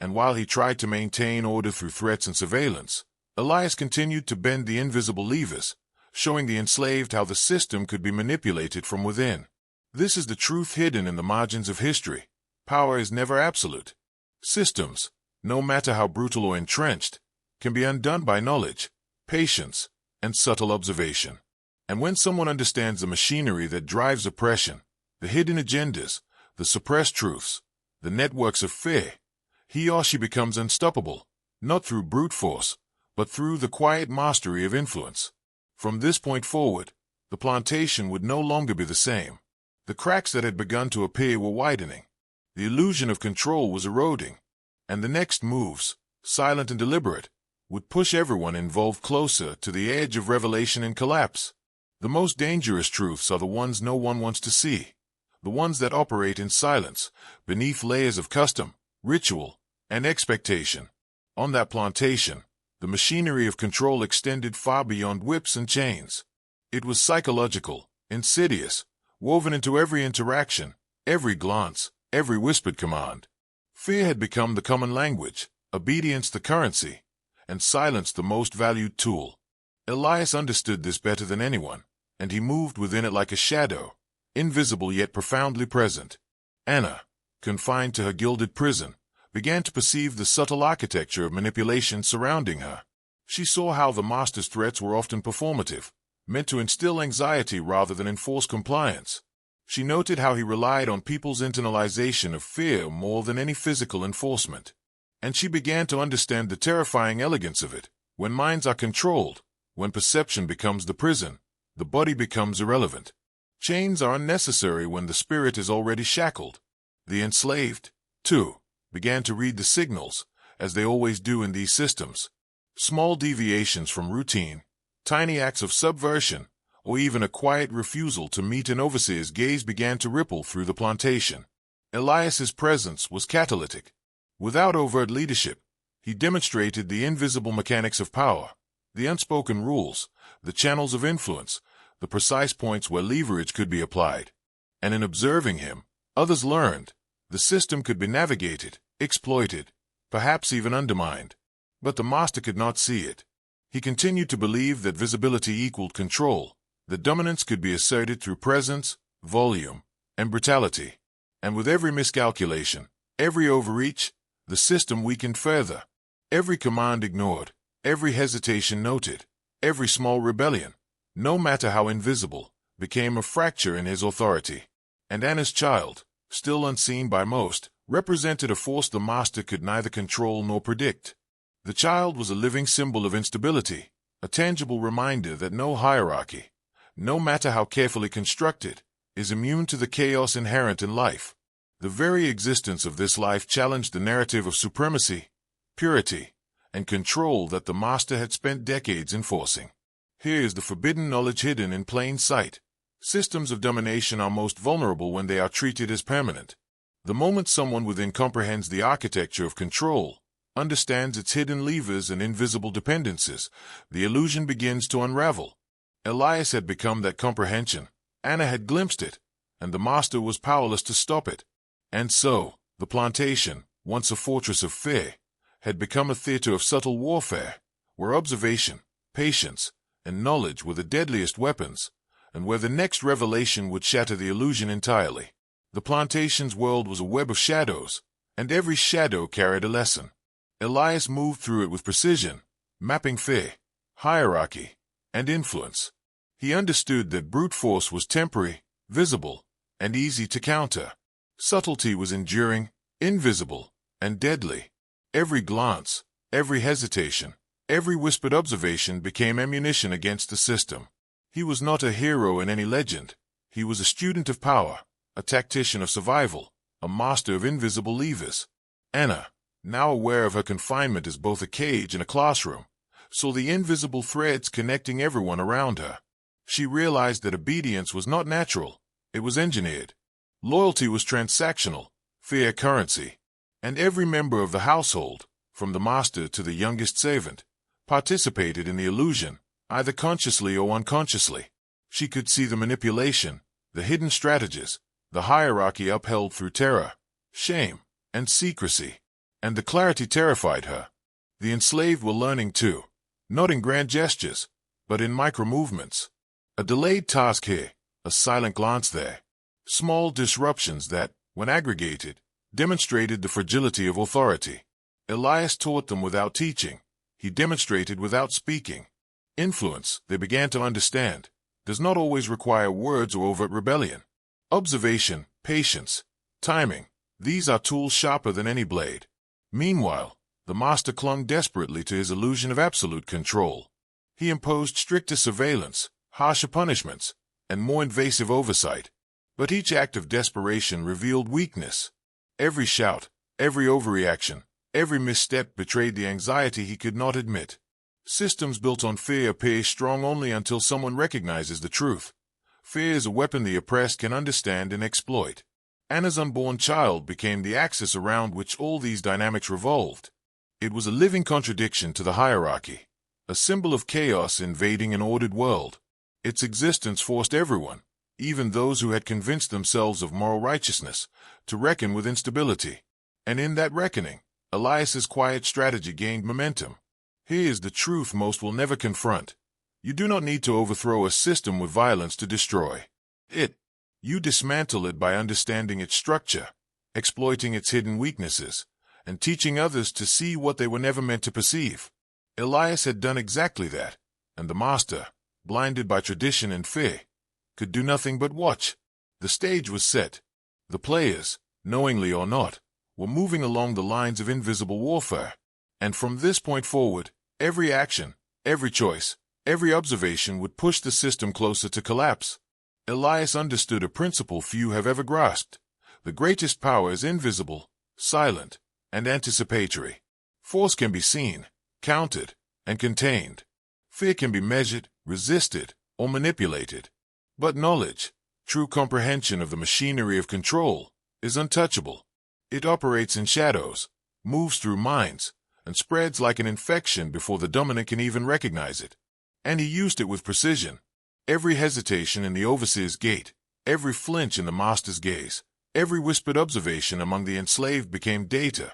And while he tried to maintain order through threats and surveillance, Elias continued to bend the invisible levers, showing the enslaved how the system could be manipulated from within. This is the truth hidden in the margins of history. Power is never absolute. Systems, no matter how brutal or entrenched, can be undone by knowledge, patience, and subtle observation. And when someone understands the machinery that drives oppression, the hidden agendas, the suppressed truths, the networks of fear, he or she becomes unstoppable, not through brute force, but through the quiet mastery of influence. From this point forward, the plantation would no longer be the same. The cracks that had begun to appear were widening. The illusion of control was eroding, And the next moves, silent and deliberate, would push everyone involved closer to the edge of revelation and collapse. The most dangerous truths are the ones no one wants to see, the ones that operate in silence, beneath layers of custom, ritual, and expectation. On that plantation, the machinery of control extended far beyond whips and chains. It was psychological, insidious, woven into every interaction, every glance, every whispered command. Fear had become the common language, obedience the currency, and silence the most valued tool. Elias understood this better than anyone, and he moved within it like a shadow, invisible yet profoundly present. Anna, confined to her gilded prison, began to perceive the subtle architecture of manipulation surrounding her. She saw how the master's threats were often performative, meant to instill anxiety rather than enforce compliance. She noted how he relied on people's internalization of fear more than any physical enforcement. And she began to understand the terrifying elegance of it. When minds are controlled, when perception becomes the prison, the body becomes irrelevant. Chains are unnecessary when the spirit is already shackled. The enslaved, too, began to read the signals, as they always do in these systems. Small deviations from routine, tiny acts of subversion, or even a quiet refusal to meet an overseer's gaze began to ripple through the plantation. Elias's presence was catalytic. Without overt leadership, he demonstrated the invisible mechanics of power, the unspoken rules, the channels of influence, the precise points where leverage could be applied. And in observing him, others learned the system could be navigated, exploited, perhaps even undermined. But the master could not see it. He continued to believe that visibility equaled control, that dominance could be asserted through presence, volume, and brutality. And with every miscalculation, every overreach, the system weakened further. Every command ignored, every hesitation noted, every small rebellion, no matter how invisible, became a fracture in his authority. And Anna's child, still unseen by most, represented a force the master could neither control nor predict. The child was a living symbol of instability, a tangible reminder that no hierarchy, no matter how carefully constructed, is immune to the chaos inherent in life. The very existence of this life challenged the narrative of supremacy, purity, and control that the master had spent decades enforcing. Here is the forbidden knowledge hidden in plain sight. Systems of domination are most vulnerable when they are treated as permanent. The moment someone within comprehends the architecture of control, understands its hidden levers and invisible dependencies, the illusion begins to unravel. Elias had become that comprehension, Anna had glimpsed it, and the master was powerless to stop it. And so, the plantation, once a fortress of fear, had become a theater of subtle warfare, where observation, patience, and knowledge were the deadliest weapons, and where the next revelation would shatter the illusion entirely. The plantation's world was a web of shadows, and every shadow carried a lesson. Elias moved through it with precision, mapping fear, hierarchy, and influence. He understood that brute force was temporary, visible, and easy to counter. Subtlety was enduring, invisible, and deadly. Every glance, every hesitation, every whispered observation became ammunition against the system. He was not a hero in any legend. He was a student of power, a tactician of survival, a master of invisible levers. Anna, now aware of her confinement as both a cage and a classroom, saw the invisible threads connecting everyone around her. She realized that obedience was not natural, it was engineered. Loyalty was transactional, fear currency. And every member of the household, from the master to the youngest servant, participated in the illusion, either consciously or unconsciously. She could see the manipulation, the hidden strategies, the hierarchy upheld through terror, shame, and secrecy. And the clarity terrified her. The enslaved were learning too, not in grand gestures, but in micro-movements. A delayed task here, a silent glance there. Small disruptions that, when aggregated, demonstrated the fragility of authority. Elias taught them without teaching. He demonstrated without speaking. Influence, they began to understand, does not always require words or overt rebellion. Observation, patience, timing, these are tools sharper than any blade. Meanwhile, the master clung desperately to his illusion of absolute control. He imposed stricter surveillance, harsher punishments, and more invasive oversight. But each act of desperation revealed weakness. Every shout, every overreaction, Every misstep betrayed the anxiety he could not admit. Systems built on fear appear strong only until someone recognizes the truth. Fear is a weapon the oppressed can understand and exploit. Anna's unborn child became the axis around which all these dynamics revolved. It was a living contradiction to the hierarchy, a symbol of chaos invading an ordered world. Its existence forced everyone, even those who had convinced themselves of moral righteousness, to reckon with instability. And in that reckoning, Elias's quiet strategy gained momentum. Here is the truth most will never confront. You do not need to overthrow a system with violence to destroy it. You dismantle it by understanding its structure, exploiting its hidden weaknesses, and teaching others to see what they were never meant to perceive. Elias had done exactly that, and the master, blinded by tradition and fear, could do nothing but watch. The stage was set. The players, knowingly or not, were moving along the lines of invisible warfare. And from this point forward, every action, every choice, every observation would push the system closer to collapse. Elias understood a principle few have ever grasped. The greatest power is invisible, silent, and anticipatory. Force can be seen, counted, and contained. Fear can be measured, resisted, or manipulated. But knowledge, true comprehension of the machinery of control, is untouchable. It operates in shadows, moves through minds, and spreads like an infection before the dominant can even recognize it. And he used it with precision. Every hesitation in the overseer's gait, every flinch in the master's gaze, every whispered observation among the enslaved became data,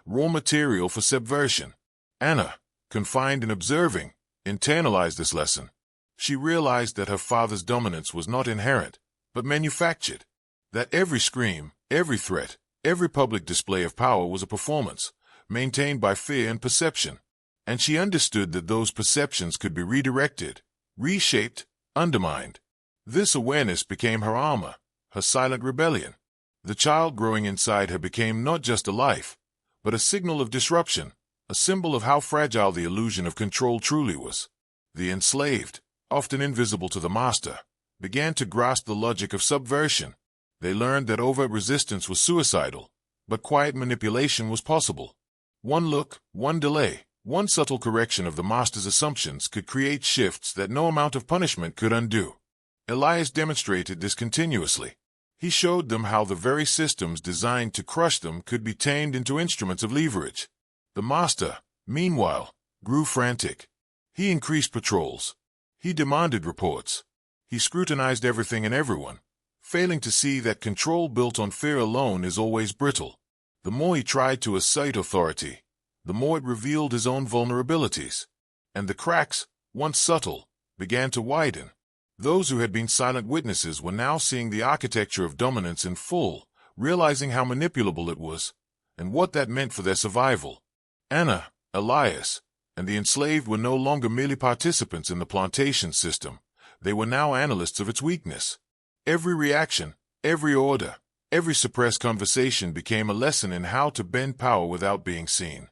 raw material for subversion. Anna, confined and observing, internalized this lesson. She realized that her father's dominance was not inherent, but manufactured. That every scream, every threat, every public display of power was a performance, maintained by fear and perception. And she understood that those perceptions could be redirected, reshaped, undermined. This awareness became her armor, her silent rebellion. The child growing inside her became not just a life, but a signal of disruption, a symbol of how fragile the illusion of control truly was. The enslaved, often invisible to the master, began to grasp the logic of subversion. They learned that overt resistance was suicidal, but quiet manipulation was possible. One look, one delay, one subtle correction of the master's assumptions could create shifts that no amount of punishment could undo. Elias demonstrated this continuously. He showed them how the very systems designed to crush them could be tamed into instruments of leverage. The master, meanwhile, grew frantic. He increased patrols. He demanded reports. He scrutinized everything and everyone, failing to see that control built on fear alone is always brittle. The more he tried to assert authority, the more it revealed his own vulnerabilities. And the cracks, once subtle, began to widen. Those who had been silent witnesses were now seeing the architecture of dominance in full, realizing how manipulable it was, and what that meant for their survival. Anna, Elias, and the enslaved were no longer merely participants in the plantation system. They were now analysts of its weakness. Every reaction, every order, every suppressed conversation became a lesson in how to bend power without being seen.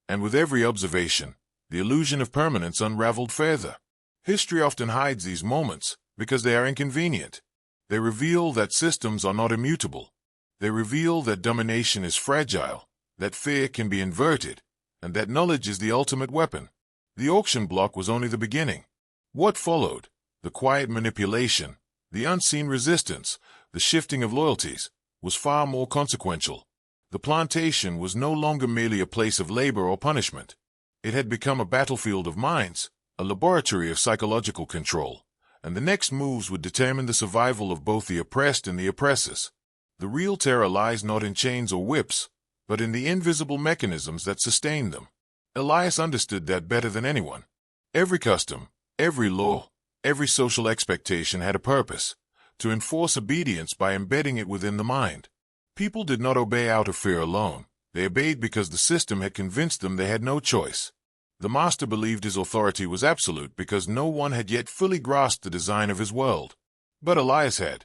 And with every observation, the illusion of permanence unraveled further. History often hides these moments because they are inconvenient. They reveal that systems are not immutable. They reveal that domination is fragile, that fear can be inverted, and that knowledge is the ultimate weapon. The auction block was only the beginning. What followed, the quiet manipulation, the unseen resistance, the shifting of loyalties, was far more consequential. The plantation was no longer merely a place of labor or punishment. It had become a battlefield of minds, a laboratory of psychological control, and the next moves would determine the survival of both the oppressed and the oppressors. The real terror lies not in chains or whips, but in the invisible mechanisms that sustain them. Elias understood that better than anyone. Every custom, every law, every social expectation had a purpose, to enforce obedience by embedding it within the mind. People did not obey out of fear alone. They obeyed because the system had convinced them they had no choice. The master believed his authority was absolute because no one had yet fully grasped the design of his world. But Elias had.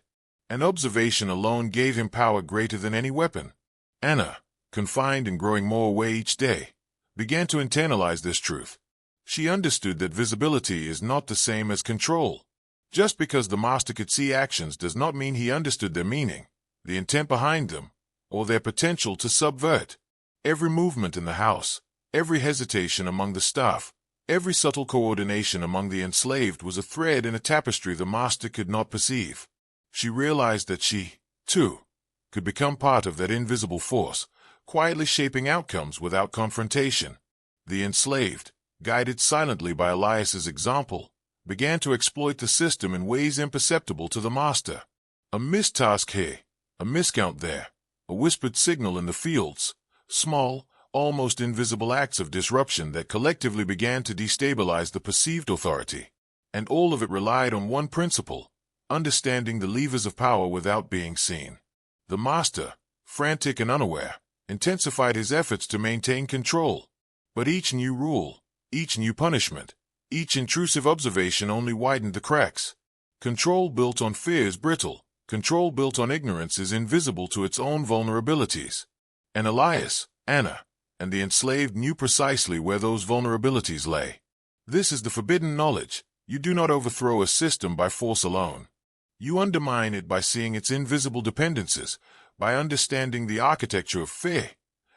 An observation alone gave him power greater than any weapon. Anna, confined and growing more away each day, began to internalize this truth. She understood that visibility is not the same as control. Just because the master could see actions does not mean he understood their meaning, the intent behind them, or their potential to subvert. Every movement in the house, every hesitation among the staff, every subtle coordination among the enslaved was a thread in a tapestry the master could not perceive. She realized that she, too, could become part of that invisible force, quietly shaping outcomes without confrontation. The enslaved, guided silently by Elias's example, began to exploit the system in ways imperceptible to the master. A missed task here, a miscount there, a whispered signal in the fields, small, almost invisible acts of disruption that collectively began to destabilize the perceived authority. And all of it relied on one principle: understanding the levers of power without being seen. The master, frantic and unaware, intensified his efforts to maintain control. But each new rule, each new punishment, each intrusive observation only widened the cracks. Control built on fear is brittle. Control built on ignorance is invisible to its own vulnerabilities. And Elias, Anna, and the enslaved knew precisely where those vulnerabilities lay. This is the forbidden knowledge. You do not overthrow a system by force alone. You undermine it by seeing its invisible dependencies, by understanding the architecture of fear,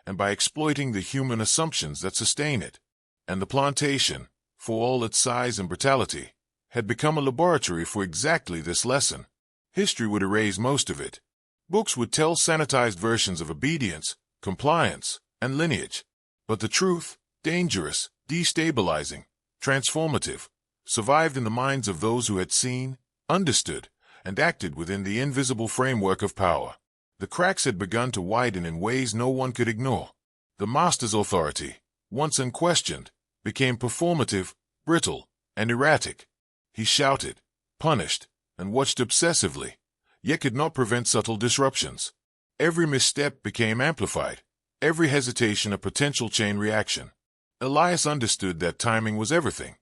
and by exploiting the human assumptions that sustain it. And the plantation, for all its size and brutality, had become a laboratory for exactly this lesson. History would erase most of it. Books would tell sanitized versions of obedience, compliance, and lineage. But the truth, dangerous, destabilizing, transformative, survived in the minds of those who had seen, understood, and acted within the invisible framework of power. The cracks had begun to widen in ways no one could ignore. The master's authority, once unquestioned, became performative, brittle, and erratic. He shouted, punished, and watched obsessively, yet could not prevent subtle disruptions. Every misstep became amplified, every hesitation a potential chain reaction. Elias understood that timing was everything.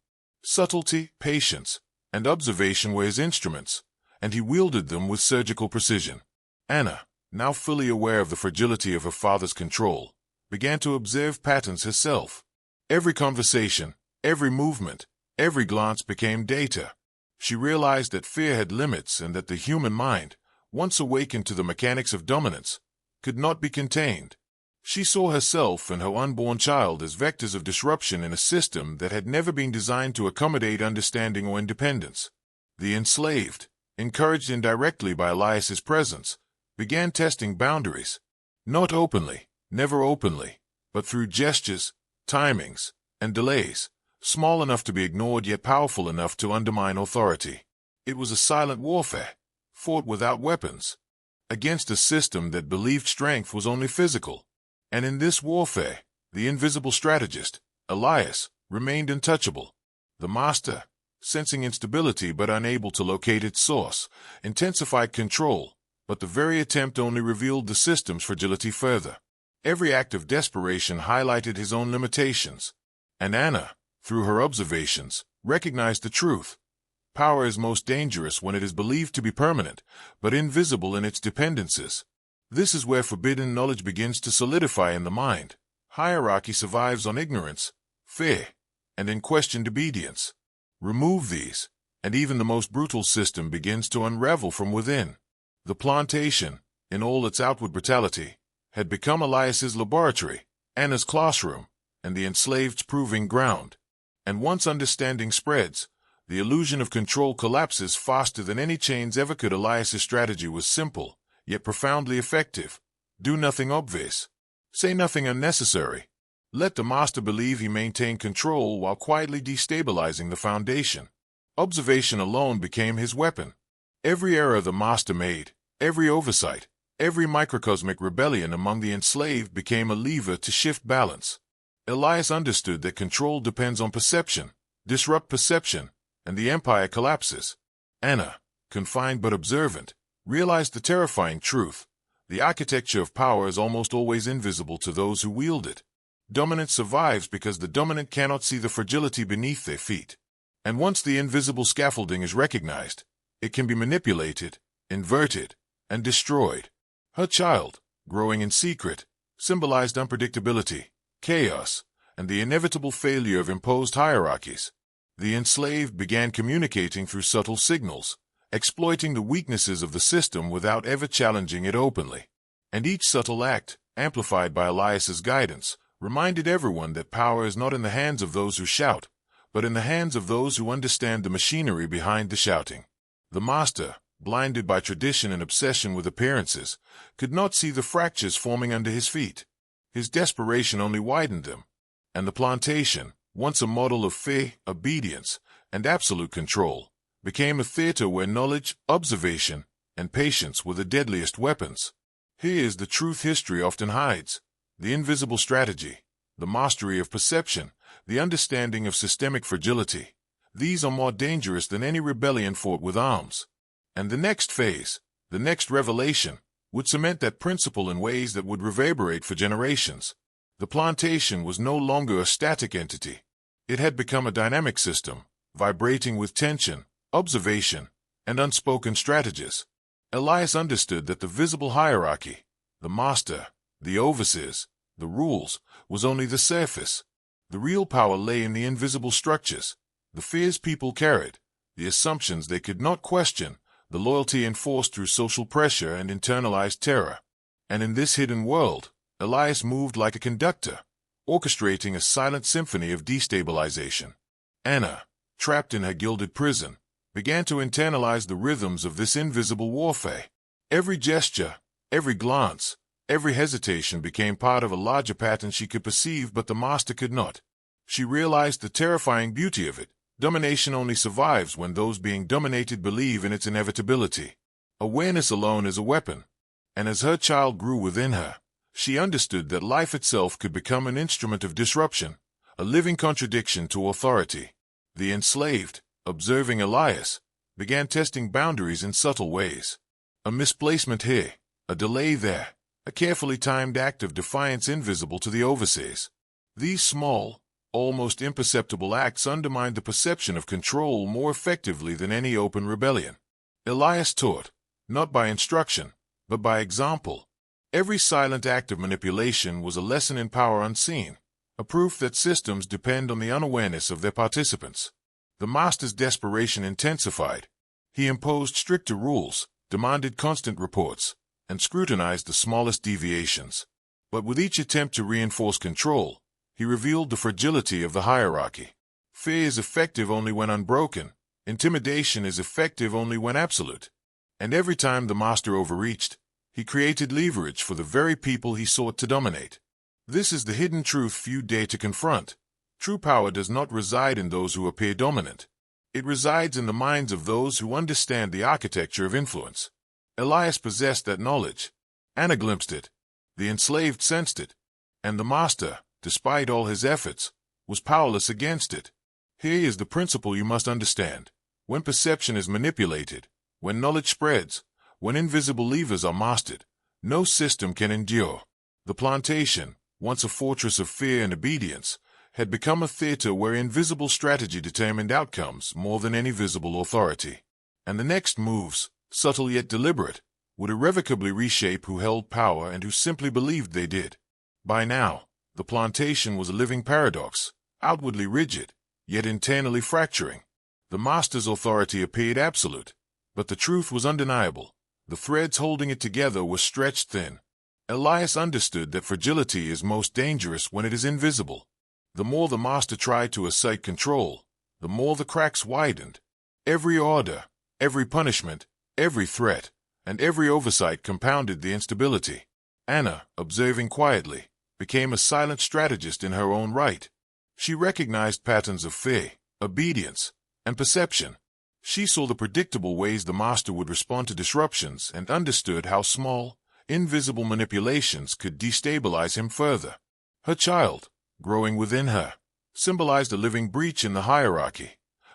Subtlety, patience, and observation were his instruments, and he wielded them with surgical precision. Anna, now fully aware of the fragility of her father's control, began to observe patterns herself. Every conversation, every movement, every glance became data. She realized that fear had limits and that the human mind, once awakened to the mechanics of dominance, could not be contained. She saw herself and her unborn child as vectors of disruption in a system that had never been designed to accommodate understanding or independence. The enslaved, encouraged indirectly by Elias's presence, began testing boundaries. Not openly, never openly, but through gestures, timings, and delays, small enough to be ignored yet powerful enough to undermine authority. It was a silent warfare, fought without weapons, against a system that believed strength was only physical. And in this warfare, the invisible strategist, Elias, remained untouchable. The master, sensing instability but unable to locate its source, intensified control, but the very attempt only revealed the system's fragility further. Every act of desperation highlighted his own limitations. And Anna, through her observations, recognized the truth. Power is most dangerous when it is believed to be permanent, but invisible in its dependencies. This is where forbidden knowledge begins to solidify in the mind. Hierarchy survives on ignorance, fear, and unquestioned obedience. Remove these, and even the most brutal system begins to unravel from within. The plantation, in all its outward brutality, had become Elias's laboratory, Anna's classroom, and the enslaved's proving ground. And once understanding spreads, the illusion of control collapses faster than any chains ever could. Elias's strategy was simple, yet profoundly effective. Do nothing obvious. Say nothing unnecessary. Let the master believe he maintained control while quietly destabilizing the foundation. Observation alone became his weapon. Every error the master made, every oversight, every microcosmic rebellion among the enslaved became a lever to shift balance. Elias understood that control depends on perception. Disrupt perception, and the empire collapses. Anna, confined but observant, realized the terrifying truth. The architecture of power is almost always invisible to those who wield it. Dominance survives because the dominant cannot see the fragility beneath their feet. And once the invisible scaffolding is recognized, it can be manipulated, inverted, and destroyed. Her child, growing in secret, symbolized unpredictability, chaos, and the inevitable failure of imposed hierarchies. The enslaved began communicating through subtle signals, exploiting the weaknesses of the system without ever challenging it openly. And each subtle act, amplified by Elias's guidance, reminded everyone that power is not in the hands of those who shout, but in the hands of those who understand the machinery behind the shouting. The master, blinded by tradition and obsession with appearances, could not see the fractures forming under his feet. His desperation only widened them, and the plantation, once a model of fear, obedience, and absolute control, became a theater where knowledge, observation, and patience were the deadliest weapons. Here is the truth history often hides: the invisible strategy, the mastery of perception, the understanding of systemic fragility. These are more dangerous than any rebellion fought with arms. And the next phase, the next revelation, would cement that principle in ways that would reverberate for generations. The plantation was no longer a static entity. It had become a dynamic system, vibrating with tension, observation, and unspoken strategies. Elias understood that the visible hierarchy, the master, the overseers, the rules, was only the surface. The real power lay in the invisible structures, the fears people carried, the assumptions they could not question, the loyalty enforced through social pressure and internalized terror. And in this hidden world, Elias moved like a conductor, orchestrating a silent symphony of destabilization. Anna, trapped in her gilded prison, began to internalize the rhythms of this invisible warfare. Every gesture, every glance, every hesitation became part of a larger pattern she could perceive, but the master could not. She realized the terrifying beauty of it. Domination only survives when those being dominated believe in its inevitability. Awareness alone is a weapon. And as her child grew within her, she understood that life itself could become an instrument of disruption, a living contradiction to authority. The enslaved, observing Elias, began testing boundaries in subtle ways. A misplacement here, a delay there, a carefully timed act of defiance invisible to the overseers. These small, almost imperceptible acts undermined the perception of control more effectively than any open rebellion. Elias taught, not by instruction, but by example. Every silent act of manipulation was a lesson in power unseen, a proof that systems depend on the unawareness of their participants. The master's desperation intensified. He imposed stricter rules, demanded constant reports, and scrutinized the smallest deviations. But with each attempt to reinforce control, he revealed the fragility of the hierarchy. Fear is effective only when unbroken. Intimidation is effective only when absolute. And every time the master overreached, he created leverage for the very people he sought to dominate. This is the hidden truth few dare to confront. True power does not reside in those who appear dominant. It resides in the minds of those who understand the architecture of influence. Elias possessed that knowledge. Anna glimpsed it. The enslaved sensed it. And the master, despite all his efforts, was powerless against it. Here is the principle you must understand. When perception is manipulated, when knowledge spreads, when invisible levers are mastered, no system can endure. The plantation, once a fortress of fear and obedience, had become a theater where invisible strategy determined outcomes more than any visible authority. And the next moves, subtle yet deliberate, would irrevocably reshape who held power and who simply believed they did. By now, the plantation was a living paradox, outwardly rigid, yet internally fracturing. The master's authority appeared absolute, but the truth was undeniable. The threads holding it together were stretched thin. Elias understood that fragility is most dangerous when it is invisible. The more the master tried to assert control, the more the cracks widened. Every order, every punishment, every threat, and every oversight compounded the instability. Anna, observing quietly, became a silent strategist in her own right. She recognized patterns of fear, obedience, and perception. She saw the predictable ways the master would respond to disruptions and understood how small, invisible manipulations could destabilize him further. Her child, growing within her, symbolized a living breach in the hierarchy,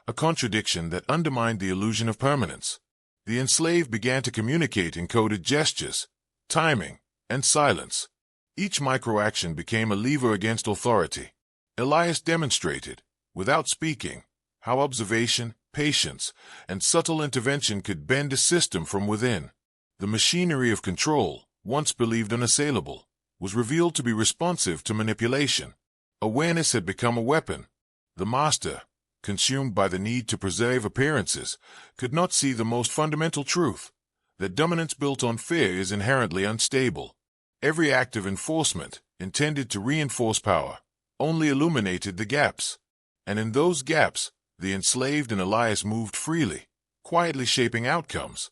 a contradiction that undermined the illusion of permanence. The enslaved began to communicate in coded gestures, timing, and silence. Each microaction became a lever against authority. Elias demonstrated, without speaking, how observation, patience, and subtle intervention could bend a system from within. The machinery of control, once believed unassailable, was revealed to be responsive to manipulation. Awareness had become a weapon. The master, consumed by the need to preserve appearances, could not see the most fundamental truth, that dominance built on fear is inherently unstable. Every act of enforcement, intended to reinforce power, only illuminated the gaps. And in those gaps, the enslaved and Elias moved freely, quietly shaping outcomes.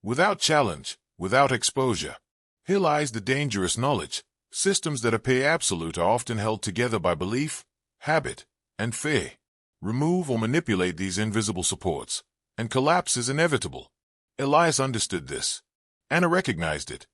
Without challenge, without exposure. Here lies the dangerous knowledge. Systems that appear absolute are often held together by belief, habit, and fear. Remove or manipulate these invisible supports, and collapse is inevitable. Elias understood this. Anna recognized it.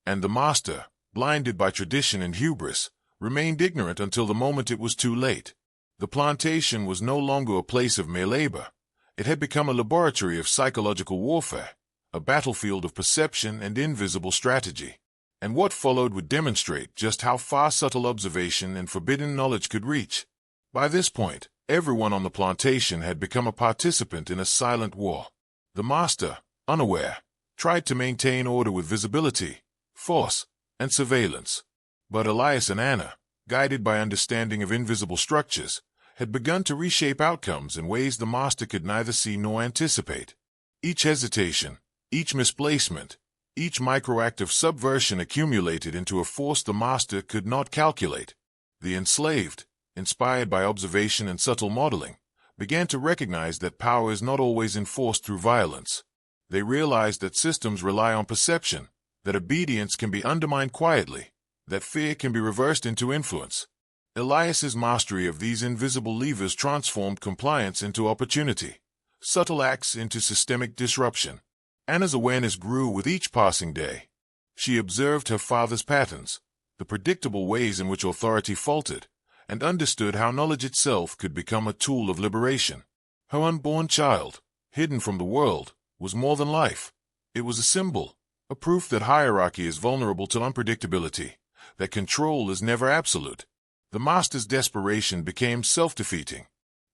And the master, blinded by tradition and hubris, remained ignorant until the moment it was too late. The plantation was no longer a place of mere labor. It had become a laboratory of psychological warfare, a battlefield of perception and invisible strategy. And what followed would demonstrate just how far subtle observation and forbidden knowledge could reach. By this point, everyone on the plantation had become a participant in a silent war. The master, unaware, tried to maintain order with visibility, force, and surveillance. But Elias and Anna, guided by understanding of invisible structures, had begun to reshape outcomes in ways the master could neither see nor anticipate. Each hesitation, each misplacement, each microact of subversion accumulated into a force the master could not calculate. The enslaved, inspired by observation and subtle modeling, began to recognize that power is not always enforced through violence. They realized that systems rely on perception, that obedience can be undermined quietly, that fear can be reversed into influence. Elias's mastery of these invisible levers transformed compliance into opportunity, subtle acts into systemic disruption. Anna's awareness grew with each passing day. She observed her father's patterns, the predictable ways in which authority faltered, and understood how knowledge itself could become a tool of liberation. Her unborn child, hidden from the world, was more than life. It was a symbol, a proof that hierarchy is vulnerable to unpredictability, that control is never absolute. The master's desperation became self-defeating.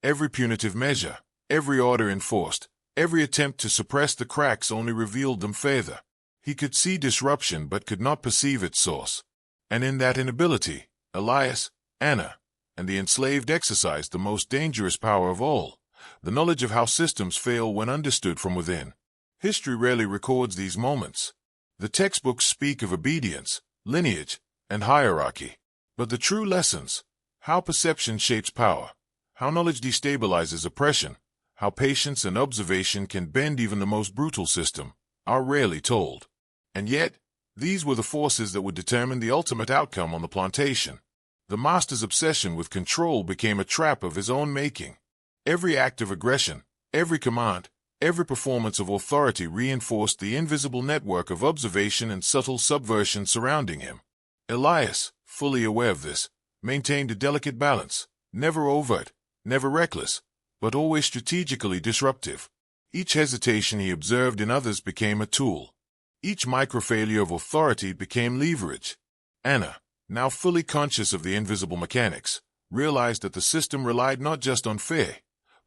Every punitive measure, every order enforced, every attempt to suppress the cracks only revealed them further. He could see disruption but could not perceive its source. And in that inability, Elias, Anna, and the enslaved exercised the most dangerous power of all, the knowledge of how systems fail when understood from within. History rarely records these moments. The textbooks speak of obedience, lineage, and hierarchy. But the true lessons, how perception shapes power, how knowledge destabilizes oppression, how patience and observation can bend even the most brutal system, are rarely told. And yet, these were the forces that would determine the ultimate outcome on the plantation. The master's obsession with control became a trap of his own making. Every act of aggression, every command, every performance of authority reinforced the invisible network of observation and subtle subversion surrounding him. Elias, fully aware of this, maintained a delicate balance, never overt, never reckless, but always strategically disruptive. Each hesitation he observed in others became a tool. Each microfailure of authority became leverage. Anna, now fully conscious of the invisible mechanics, realized that the system relied not just on fear,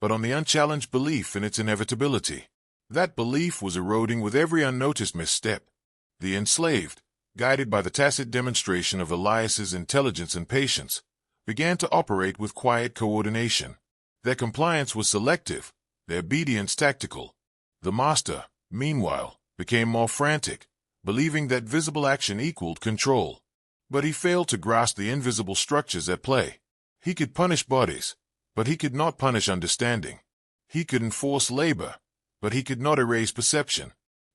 but on the unchallenged belief in its inevitability. That belief was eroding with every unnoticed misstep. The enslaved, guided by the tacit demonstration of Elias's intelligence and patience, began to operate with quiet coordination. Their compliance was selective, their obedience tactical. The master, meanwhile, became more frantic, believing that visible action equaled control. But he failed to grasp the invisible structures at play. He could punish bodies, but he could not punish understanding. He could enforce labor, but he could not erase perception.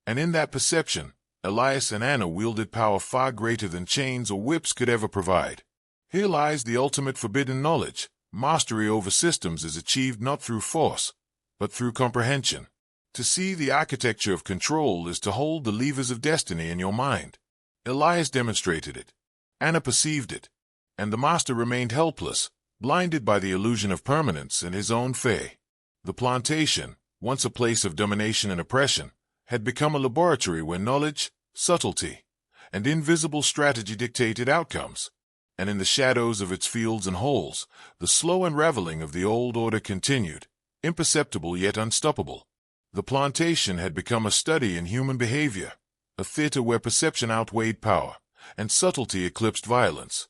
And in that perception, Elias and Anna wielded power far greater than chains or whips could ever provide. Here lies the ultimate forbidden knowledge. Mastery over systems is achieved not through force, but through comprehension. To see the architecture of control is to hold the levers of destiny in your mind. Elias demonstrated it. Anna perceived it. And the master remained helpless, blinded by the illusion of permanence and his own fear. The plantation, once a place of domination and oppression, had become a laboratory where knowledge, subtlety, and invisible strategy dictated outcomes. And in the shadows of its fields and holes, the slow unraveling of the old order continued, imperceptible yet unstoppable. The plantation had become a study in human behavior, a theater where perception outweighed power, and subtlety eclipsed violence.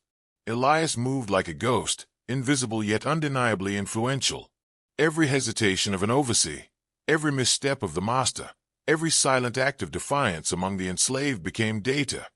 Elias moved like a ghost, invisible yet undeniably influential. Every hesitation of an overseer, every misstep of the master, every silent act of defiance among the enslaved became data,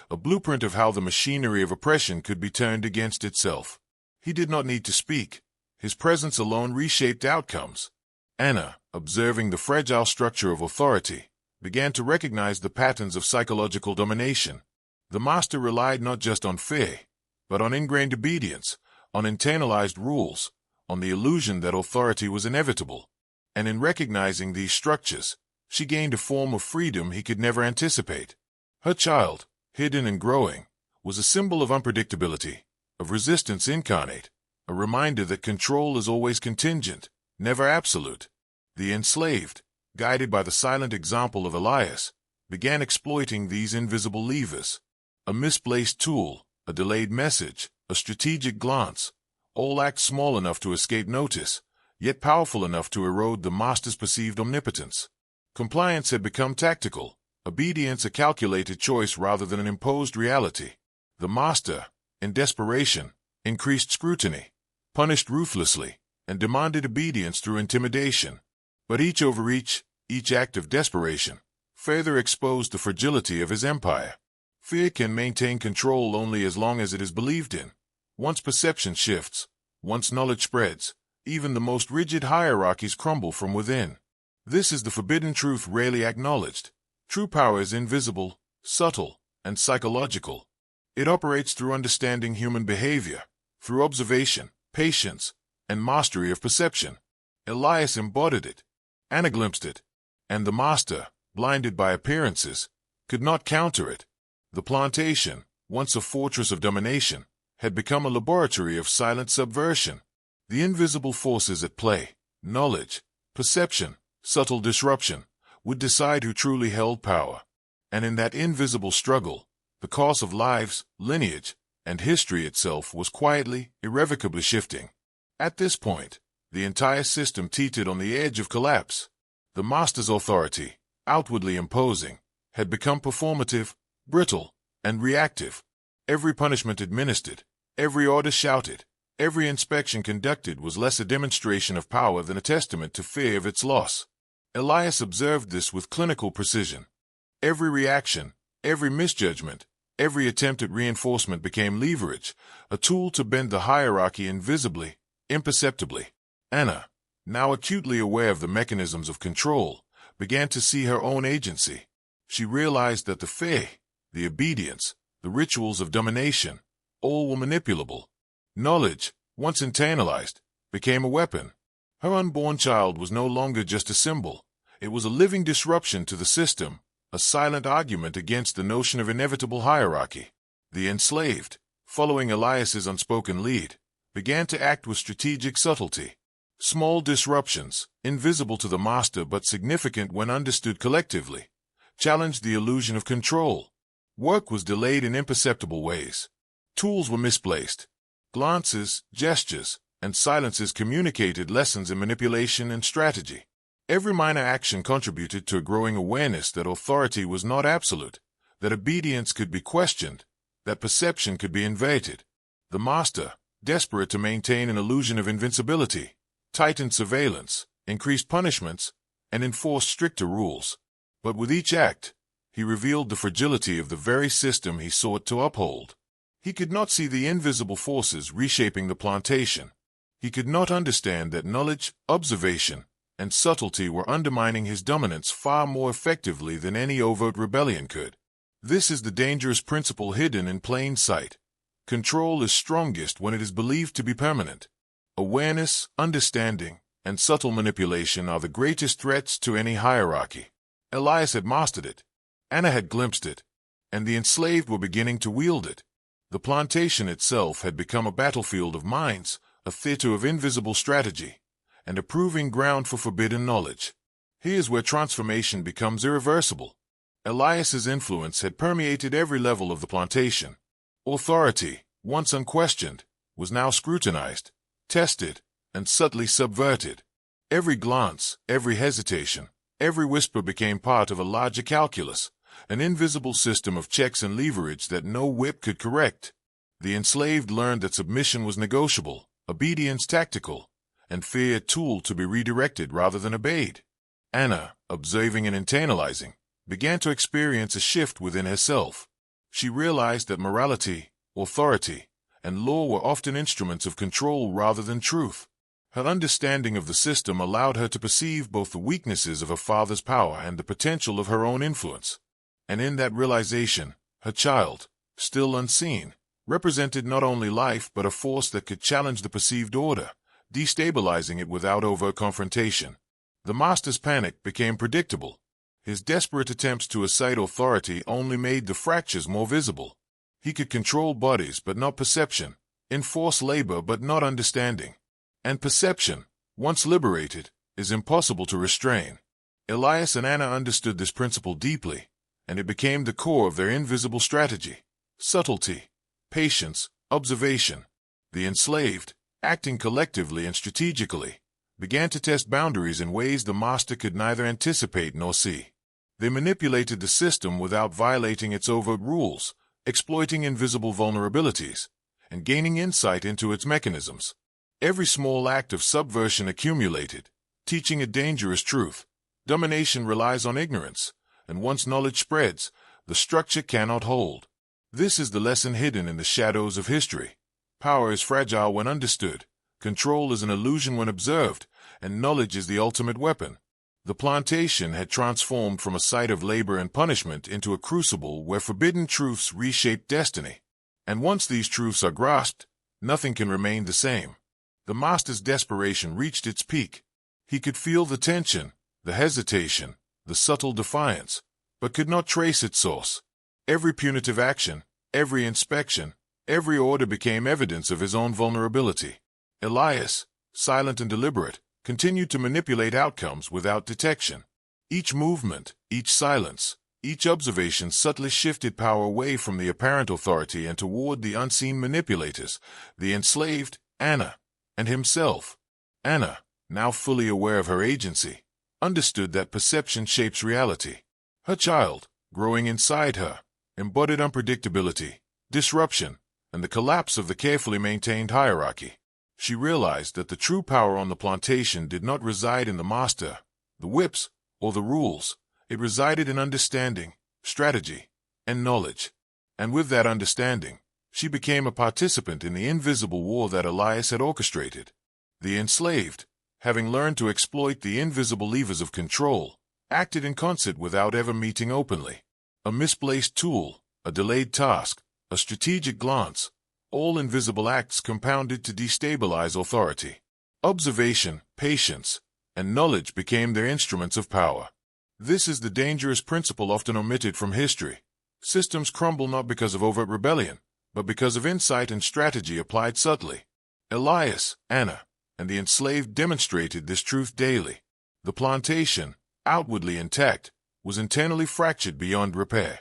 a blueprint of how the machinery of oppression could be turned against itself. He did not need to speak. His presence alone reshaped outcomes. Anna, observing the fragile structure of authority, began to recognize the patterns of psychological domination. The master relied not just on fear, but on ingrained obedience, on internalized rules, on the illusion that authority was inevitable. And in recognizing these structures, she gained a form of freedom he could never anticipate. Her child, hidden and growing, was a symbol of unpredictability, of resistance incarnate, a reminder that control is always contingent, never absolute. The enslaved, guided by the silent example of Elias, began exploiting these invisible levers. A misplaced tool, a delayed message, a strategic glance, all acts small enough to escape notice, yet powerful enough to erode the master's perceived omnipotence. Compliance had become tactical, obedience a calculated choice rather than an imposed reality. The master, in desperation, increased scrutiny, punished ruthlessly, and demanded obedience through intimidation. But each overreach, each act of desperation, further exposed the fragility of his empire. Fear can maintain control only as long as it is believed in. Once perception shifts, once knowledge spreads, even the most rigid hierarchies crumble from within. This is the forbidden truth rarely acknowledged. True power is invisible, subtle, and psychological. It operates through understanding human behavior, through observation, patience, and mastery of perception. Elias embodied it. Anna glimpsed it. And the master, blinded by appearances, could not counter it. The plantation, once a fortress of domination, had become a laboratory of silent subversion. The invisible forces at play, knowledge, perception, subtle disruption, would decide who truly held power. And in that invisible struggle, the course of lives, lineage, and history itself was quietly, irrevocably shifting. At this point, the entire system teetered on the edge of collapse. The master's authority, outwardly imposing, had become performative, brittle, and reactive. Every punishment administered, every order shouted, every inspection conducted was less a demonstration of power than a testament to fear of its loss. Elias observed this with clinical precision. Every reaction, every misjudgment, every attempt at reinforcement became leverage, a tool to bend the hierarchy invisibly, imperceptibly. Anna, now acutely aware of the mechanisms of control, began to see her own agency. She realized that the fear, the obedience, the rituals of domination, all were manipulable. Knowledge, once internalized, became a weapon. Her unborn child was no longer just a symbol. It was a living disruption to the system, a silent argument against the notion of inevitable hierarchy. The enslaved, following Elias's unspoken lead, began to act with strategic subtlety. Small disruptions, invisible to the master but significant when understood collectively, challenged the illusion of control. Work was delayed in imperceptible ways. Tools were misplaced. Glances, gestures, and silences communicated lessons in manipulation and strategy. Every minor action contributed to a growing awareness that authority was not absolute, that obedience could be questioned, that perception could be inverted. The master, desperate to maintain an illusion of invincibility, tightened surveillance, increased punishments, and enforced stricter rules. But with each act, he revealed the fragility of the very system he sought to uphold. He could not see the invisible forces reshaping the plantation. He could not understand that knowledge, observation, and subtlety were undermining his dominance far more effectively than any overt rebellion could. This is the dangerous principle hidden in plain sight. Control is strongest when it is believed to be permanent. Awareness, understanding, and subtle manipulation are the greatest threats to any hierarchy. Elias had mastered it. Anna had glimpsed it. And the enslaved were beginning to wield it. The plantation itself had become a battlefield of minds, a theater of invisible strategy, and a proving ground for forbidden knowledge. Here's where transformation becomes irreversible. Elias's influence had permeated every level of the plantation. Authority, once unquestioned, was now scrutinized, tested, and subtly subverted. Every glance, every hesitation, every whisper became part of a larger calculus, an invisible system of checks and leverage that no whip could correct. The enslaved learned that submission was negotiable, obedience tactical, and fear a tool to be redirected rather than obeyed. Anna, observing and internalizing, began to experience a shift within herself. She realized that morality, authority, and law were often instruments of control rather than truth. Her understanding of the system allowed her to perceive both the weaknesses of her father's power and the potential of her own influence. And in that realization, her child, still unseen, represented not only life but a force that could challenge the perceived order, destabilizing it without overt confrontation. The master's panic became predictable. His desperate attempts to assert authority only made the fractures more visible. He could control bodies but not perception, enforce labor but not understanding. And perception, once liberated, is impossible to restrain. Elias and Anna understood this principle deeply, and it became the core of their invisible strategy. Subtlety, patience, observation. The enslaved, acting collectively and strategically, began to test boundaries in ways the master could neither anticipate nor see. They manipulated the system without violating its overt rules, exploiting invisible vulnerabilities, and gaining insight into its mechanisms. Every small act of subversion accumulated, teaching a dangerous truth. Domination relies on ignorance, and once knowledge spreads, the structure cannot hold. This is the lesson hidden in the shadows of history. Power is fragile when understood, control is an illusion when observed, and knowledge is the ultimate weapon. The plantation had transformed from a site of labor and punishment into a crucible where forbidden truths reshaped destiny. And once these truths are grasped, nothing can remain the same. The master's desperation reached its peak. He could feel the tension, the hesitation, the subtle defiance, but could not trace its source. Every punitive action, every inspection, every order became evidence of his own vulnerability. Elias, silent and deliberate, continued to manipulate outcomes without detection. Each movement, each silence, each observation subtly shifted power away from the apparent authority and toward the unseen manipulators, the enslaved, Anna, and himself. Anna, now fully aware of her agency, understood that perception shapes reality. Her child, growing inside her, embodied unpredictability, disruption, and the collapse of the carefully maintained hierarchy. She realized that the true power on the plantation did not reside in the master, the whips, or the rules. It resided in understanding, strategy, and knowledge. And with that understanding, she became a participant in the invisible war that Elias had orchestrated. The enslaved, having learned to exploit the invisible levers of control, acted in concert without ever meeting openly. A misplaced tool, a delayed task, a strategic glance, all invisible acts compounded to destabilize authority. Observation, patience, and knowledge became their instruments of power. This is the dangerous principle often omitted from history. Systems crumble not because of overt rebellion, but because of insight and strategy applied subtly. Elias, Anna, and the enslaved demonstrated this truth daily. The plantation, outwardly intact, was internally fractured beyond repair.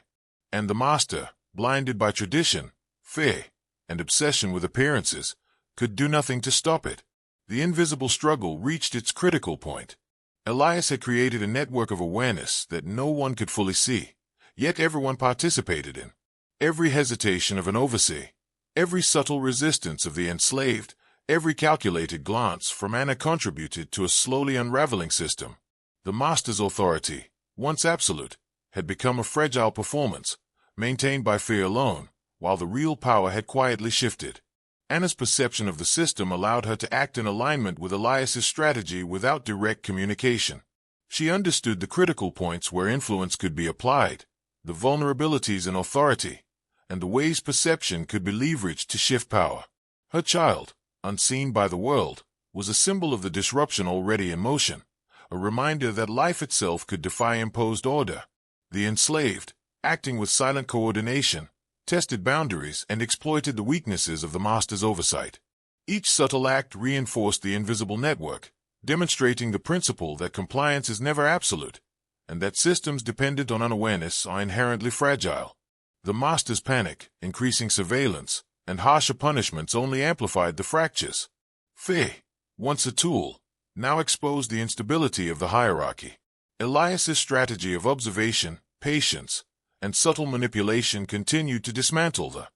And the master, blinded by tradition, fear, and obsession with appearances, could do nothing to stop it. The invisible struggle reached its critical point. Elias had created a network of awareness that no one could fully see, yet everyone participated in. Every hesitation of an overseer, every subtle resistance of the enslaved, every calculated glance from Anna contributed to a slowly unraveling system. The master's authority, once absolute, had become a fragile performance, maintained by fear alone, while the real power had quietly shifted. Anna's perception of the system allowed her to act in alignment with Elias's strategy without direct communication. She understood the critical points where influence could be applied, the vulnerabilities in authority, and the ways perception could be leveraged to shift power. Her child, unseen by the world, was a symbol of the disruption already in motion, a reminder that life itself could defy imposed order. The enslaved, acting with silent coordination, tested boundaries and exploited the weaknesses of the master's oversight. Each subtle act reinforced the invisible network, demonstrating the principle that compliance is never absolute, and that systems dependent on unawareness are inherently fragile. The master's panic, increasing surveillance, and harsher punishments only amplified the fractures. Fear, once a tool, now exposed the instability of the hierarchy. Elias's strategy of observation, patience, and subtle manipulation continued to dismantle the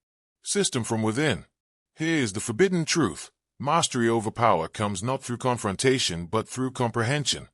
system from within. Here is the forbidden truth. Mastery over power comes not through confrontation but through comprehension.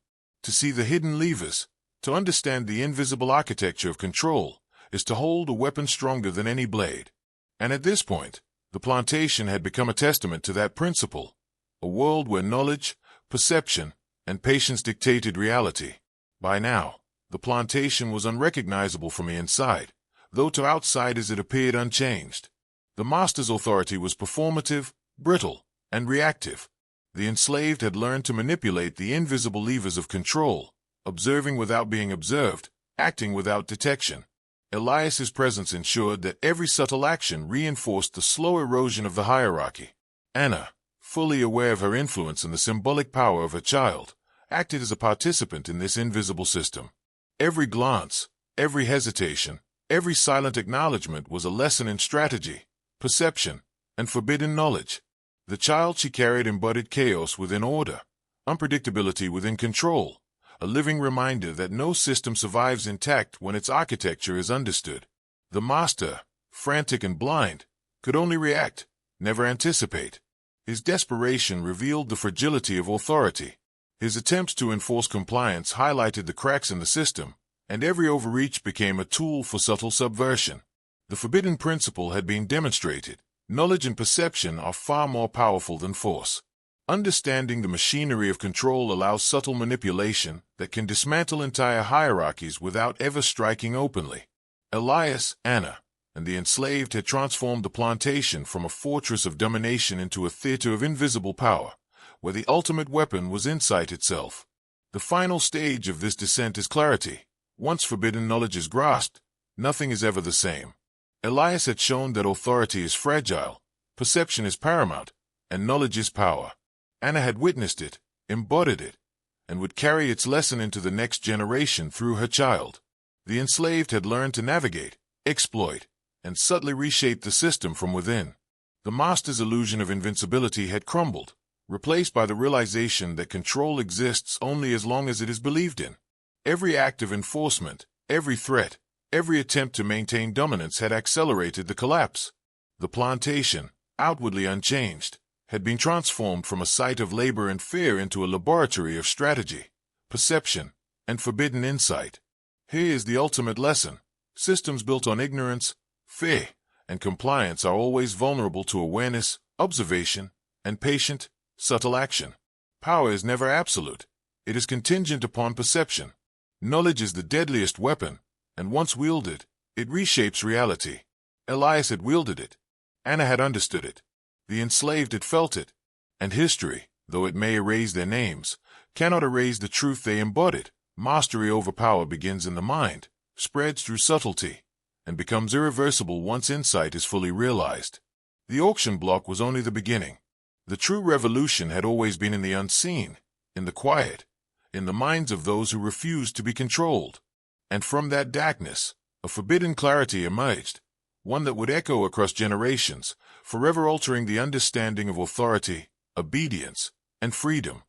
To see the hidden levers, to understand the invisible architecture of control, is to hold a weapon stronger than any blade. And at this point, the plantation had become a testament to that principle, a world where knowledge, perception, and patience dictated reality. By now, the plantation was unrecognizable from the inside, though to outsiders it appeared unchanged. The master's authority was performative, brittle, and reactive. The enslaved had learned to manipulate the invisible levers of control, observing without being observed, acting without detection. Elias's presence ensured that every subtle action reinforced the slow erosion of the hierarchy. Anna, fully aware of her influence and the symbolic power of her child, acted as a participant in this invisible system. Every glance, every hesitation, every silent acknowledgement was a lesson in strategy, perception, and forbidden knowledge. The child she carried embodied chaos within order, unpredictability within control, a living reminder that no system survives intact when its architecture is understood. The master, frantic and blind, could only react, never anticipate. His desperation revealed the fragility of authority. His attempts to enforce compliance highlighted the cracks in the system, and every overreach became a tool for subtle subversion. The forbidden principle had been demonstrated. Knowledge and perception are far more powerful than force. Understanding the machinery of control allows subtle manipulation that can dismantle entire hierarchies without ever striking openly. Elias, Anna, and the enslaved had transformed the plantation from a fortress of domination into a theater of invisible power, where the ultimate weapon was insight itself. The final stage of this descent is clarity. Once forbidden knowledge is grasped, nothing is ever the same. Elias had shown that authority is fragile, perception is paramount, and knowledge is power. Anna had witnessed it, embodied it, and would carry its lesson into the next generation through her child. The enslaved had learned to navigate, exploit, and subtly reshape the system from within. The master's illusion of invincibility had crumbled, replaced by the realization that control exists only as long as it is believed in. Every act of enforcement, every threat, every attempt to maintain dominance had accelerated the collapse. The plantation, outwardly unchanged, had been transformed from a site of labor and fear into a laboratory of strategy, perception, and forbidden insight. Here is the ultimate lesson. Systems built on ignorance, fear, and compliance are always vulnerable to awareness, observation, and patient, subtle action. Power is never absolute. It is contingent upon perception. Knowledge is the deadliest weapon, and once wielded, it reshapes reality. Elias had wielded it. Anna had understood it. The enslaved had felt it. And history, though it may erase their names, cannot erase the truth they embodied. Mastery over power begins in the mind, spreads through subtlety, and becomes irreversible once insight is fully realized. The auction block was only the beginning. The true revolution had always been in the unseen, in the quiet, in the minds of those who refused to be controlled. And from that darkness, a forbidden clarity emerged, one that would echo across generations, forever altering the understanding of authority, obedience, and freedom.